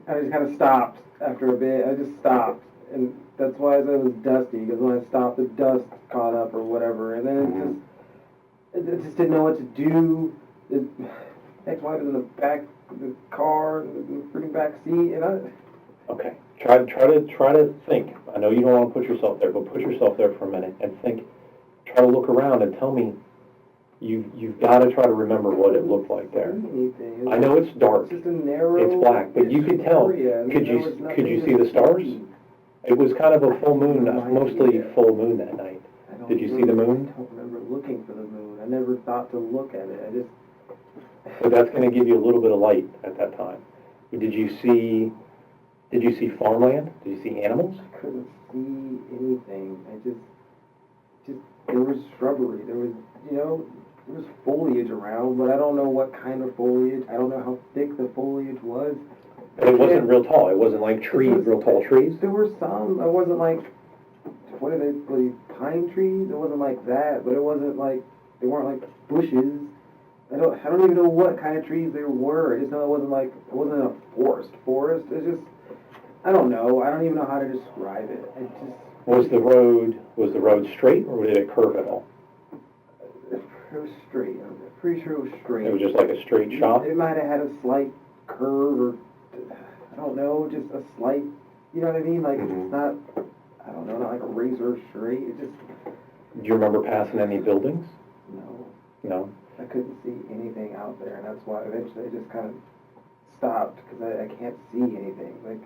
Speaker 1: kind of stopped after a bit. I just stopped, and that's why I said it was dusty, because when I stopped, the dust caught up or whatever, and then I just didn't know what to do. The ex-wife was in the back of the car, in the freaking back seat, and I...
Speaker 3: Okay. Try to think. I know you don't want to put yourself there, but put yourself there for a minute and think. Try to look around and tell me. You've got to try to remember what it looked like there. I know it's dark.
Speaker 1: It's just a narrow...
Speaker 3: It's black, but you could tell. Could you see the stars? It was kind of a full moon, mostly full moon that night. Did you see the moon?
Speaker 1: I don't remember looking for the moon. I never thought to look at it.
Speaker 3: So that's going to give you a little bit of light at that time. Did you see farmland? Did you see animals?
Speaker 1: I couldn't see anything. There was shrubbery. There was foliage around, but I don't know what kind of foliage. I don't know how thick the foliage was.
Speaker 3: But it wasn't real tall. It wasn't like trees, real tall trees.
Speaker 1: There were some. It wasn't like, what are they, pine trees? It wasn't like that, but it wasn't like, they weren't like bushes. I don't even know what kind of trees there were. I just know it wasn't a forest. It's just, I don't know. I don't even know how to describe it.
Speaker 3: Was the road straight, or did it curve at all?
Speaker 1: It was straight. I'm pretty sure it was straight.
Speaker 3: It was just like a straight shot?
Speaker 1: It might have had a slight curve, or I don't know, just a slight, you know what I mean? Like, It's not, I don't know, not like a razor straight. It just...
Speaker 3: Do you remember passing any buildings?
Speaker 1: No.
Speaker 3: No?
Speaker 1: I couldn't see anything out there, and that's why eventually I just kind of stopped, because I can't see anything. Like,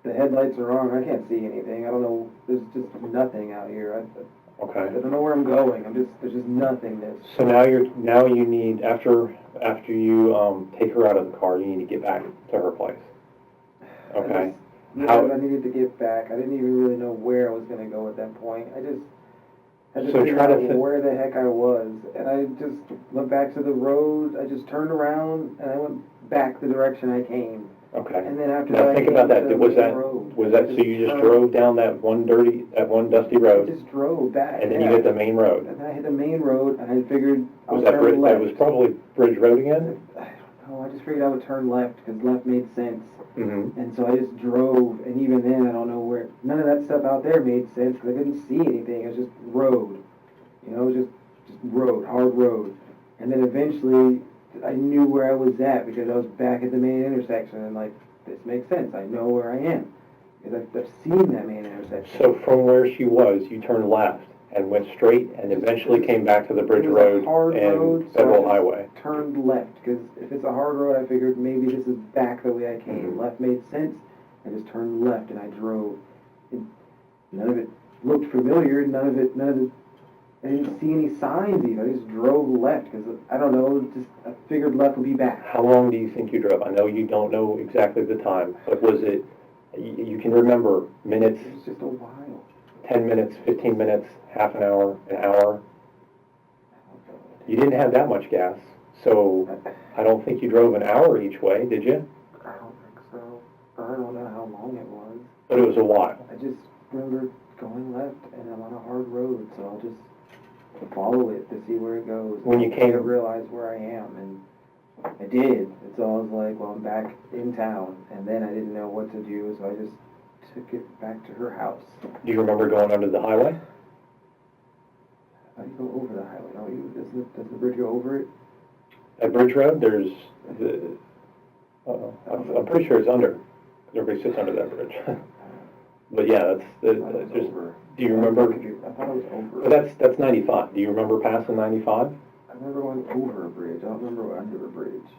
Speaker 1: the headlights are on, I can't see anything. I don't know, there's just nothing out here.
Speaker 3: Okay.
Speaker 1: I don't know where I'm going. There's just nothingness.
Speaker 3: So now you need, after you take her out of the car, you need to get back to her place. Okay.
Speaker 1: I needed to get back. I didn't even really know where I was going to go at that point. I just
Speaker 3: So
Speaker 1: figured
Speaker 3: try to
Speaker 1: out where the heck I was, and I just went back to the road. I just turned around and I went back the direction I came.
Speaker 3: Okay.
Speaker 1: And then after
Speaker 3: Now
Speaker 1: that,
Speaker 3: think
Speaker 1: I
Speaker 3: about
Speaker 1: came
Speaker 3: that.
Speaker 1: to
Speaker 3: Was
Speaker 1: the
Speaker 3: that
Speaker 1: road.
Speaker 3: so you just drove down that one dusty
Speaker 1: I
Speaker 3: road,
Speaker 1: just drove back.
Speaker 3: and then you hit the main road?
Speaker 1: And then I hit the main road, and I figured I
Speaker 3: Was
Speaker 1: would
Speaker 3: that
Speaker 1: turn
Speaker 3: Bridge?
Speaker 1: left.
Speaker 3: That was probably Bridge Road again.
Speaker 1: I just figured I would turn left because left made sense.
Speaker 3: Mm-hmm.
Speaker 1: And so I just drove, and even then I don't know where. None of that stuff out there made sense because I couldn't see anything. It was just road, it was just road, hard road. And then eventually I knew where I was at because I was back at the main intersection, and like, this makes sense. I know where I am because I've seen that main intersection.
Speaker 3: So from where she was, you turned left and went straight, and eventually came back to the Bridge Road and Federal Highway.
Speaker 1: Turned left because if it's a hard road, I figured maybe this is back the way I came.
Speaker 3: Mm-hmm.
Speaker 1: Left made sense. I just turned left and I drove. And none of it looked familiar. None of it. I didn't see any signs even. I just drove left because I don't know. I figured left would be back.
Speaker 3: How long do you think you drove? I know you don't know exactly the time, but was it? You can remember minutes.
Speaker 1: It was just a while.
Speaker 3: 10 minutes, 15 minutes, half an hour, an hour. You didn't have that much gas, so I don't think you drove an hour each way, did you?
Speaker 1: I don't think so. I don't know how long it was.
Speaker 3: But it was a while.
Speaker 1: I just remember going left, and I'm on a hard road, so I'll just follow it to see where it goes.
Speaker 3: When you came,
Speaker 1: I realize where I am, and I did. And so I was like, well, I'm back in town, and then I didn't know what to do, so I just took it back to her house.
Speaker 3: Do you remember going under the highway?
Speaker 1: How do you go over the highway? Does the bridge go over it?
Speaker 3: At Bridge Road, there's the. I'm pretty sure it's under. Everybody sits under that bridge. But yeah, there's.
Speaker 1: Over.
Speaker 3: Do you remember?
Speaker 1: I thought it was over.
Speaker 3: But that's 95. Do you remember passing 95?
Speaker 1: remember going over a bridge. I don't remember under a bridge.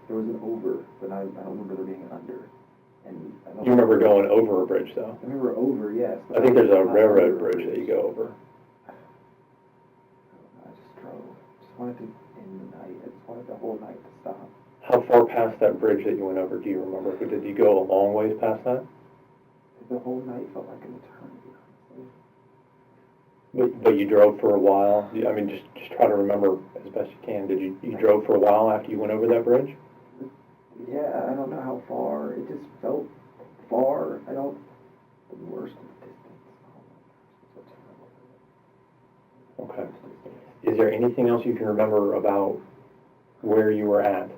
Speaker 1: There was an over, but I don't remember there being an under. And I don't
Speaker 3: You remember going over a bridge, though?
Speaker 1: I remember over, yes.
Speaker 3: I think there's a
Speaker 1: not
Speaker 3: railroad
Speaker 1: under a
Speaker 3: bridge that you go over.
Speaker 1: I just drove. Just wanted to end the night. I just wanted the whole night to stop.
Speaker 3: How far past that bridge that you went over do you remember? Did you go a long ways past that?
Speaker 1: The whole night felt like an eternity, honestly.
Speaker 3: But you drove for a while? I mean, just try to remember as best you can. Did you drove for a while after you went over that bridge?
Speaker 1: Yeah, I don't know how far. It just felt far. The worst of distance. Oh my gosh, it's so terrible.
Speaker 3: Okay. Is there anything else you can remember about where you were at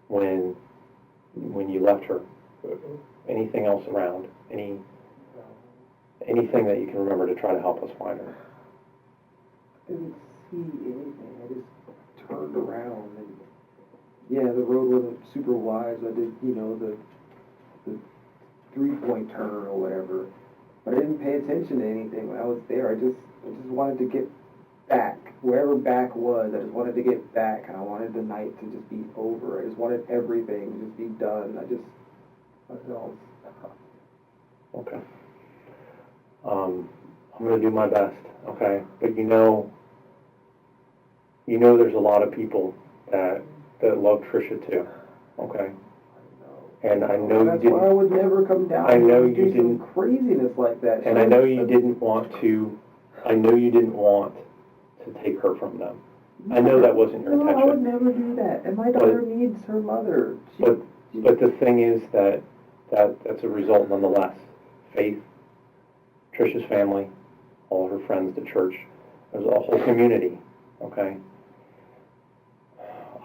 Speaker 3: when you left her? Anything else around? Anything that you can remember to try to help us find her?
Speaker 1: I didn't see anything. I just turned around and yeah, the road wasn't super wide. So I did, the 3-point turn or whatever. But I didn't pay attention to anything when I was there. I just wanted to get back. Wherever back was, I just wanted to get back. And I wanted the night to just be over. I just wanted everything to just be done.
Speaker 3: Okay. I'm going to do my best, okay? But there's a lot of people that love Trisha too, okay? And I know
Speaker 1: That's
Speaker 3: you
Speaker 1: why I
Speaker 3: didn't.
Speaker 1: would never come down.
Speaker 3: I know
Speaker 1: and
Speaker 3: you
Speaker 1: do
Speaker 3: didn't.
Speaker 1: Some craziness like that.
Speaker 3: And I know you didn't want to. I know you didn't want to take her from them. I know that wasn't your intention.
Speaker 1: No, I would never do that. And my daughter needs her mother.
Speaker 3: But the thing is that's a result nonetheless. Faith, Trisha's family, all her friends, the church, there's a whole community, okay?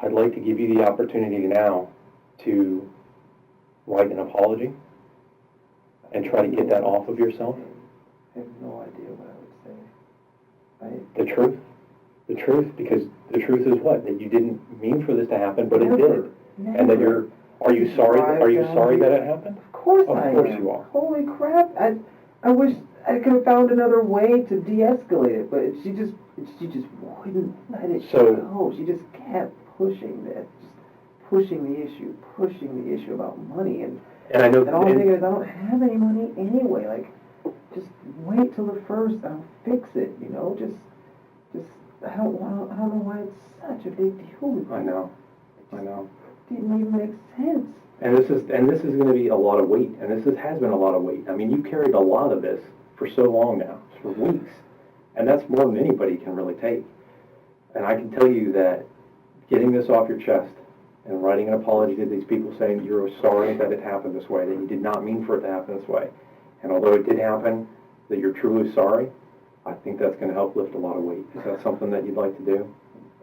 Speaker 3: I'd like to give you the opportunity now to write an apology and try to get that off of yourself.
Speaker 1: I have no idea what I would say.
Speaker 3: The truth, because the truth is what? That you didn't mean for this to happen, but it did.
Speaker 1: Never.
Speaker 3: And that are you sorry that it happened?
Speaker 1: Of course I am.
Speaker 3: Of course you are.
Speaker 1: Holy crap. I wish I could have found another way to de-escalate it, but she just wouldn't let it go. She just kept pushing this, just pushing the issue about money. And
Speaker 3: I know.
Speaker 1: And all I'm thinking is, I don't have any money anyway. Like, just wait till the first. I'll fix it. I don't know why it's such a big deal.
Speaker 3: I know.
Speaker 1: It didn't even make sense.
Speaker 3: And this is going to be a lot of weight, and this has been a lot of weight. I mean, you carried a lot of this for so long now, for weeks, and that's more than anybody can really take. And I can tell you that getting this off your chest and writing an apology to these people saying you're sorry that it happened this way, that you did not mean for it to happen this way, and although it did happen, that you're truly sorry, I think that's going to help lift a lot of weight. Is that something that you'd like to do?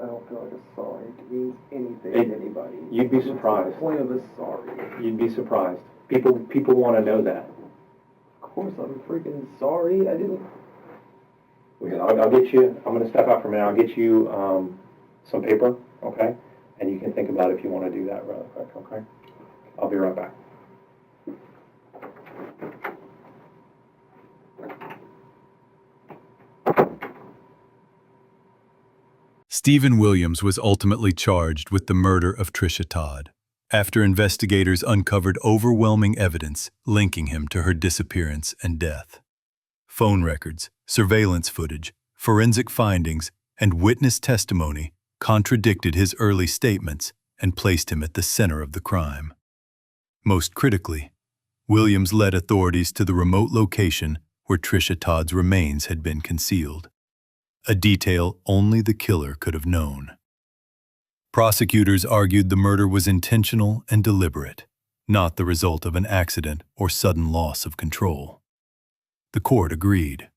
Speaker 1: I don't feel like a sorry means anything to anybody.
Speaker 3: You'd be surprised.
Speaker 1: What's the point of a sorry?
Speaker 3: You'd be surprised. People want to know that.
Speaker 1: Of course I'm freaking sorry. I didn't...
Speaker 3: I'll get you, I'm going to step out for a minute. I'll get you some paper, okay? And you can think about if you want to do that really quick, okay? I'll be right back.
Speaker 2: Stephen Williams was ultimately charged with the murder of Trisha Todd after investigators uncovered overwhelming evidence linking him to her disappearance and death. Phone records, surveillance footage, forensic findings, and witness testimony contradicted his early statements and placed him at the center of the crime. Most critically, Williams led authorities to the remote location where Trisha Todd's remains had been concealed, a detail only the killer could have known. Prosecutors argued the murder was intentional and deliberate, not the result of an accident or sudden loss of control. The court agreed.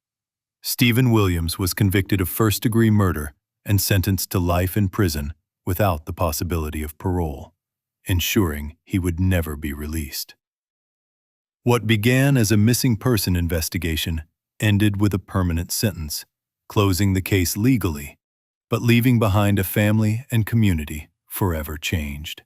Speaker 2: Stephen Williams was convicted of first-degree murder and sentenced to life in prison without the possibility of parole, ensuring he would never be released. What began as a missing person investigation ended with a permanent sentence, closing the case legally, but leaving behind a family and community forever changed.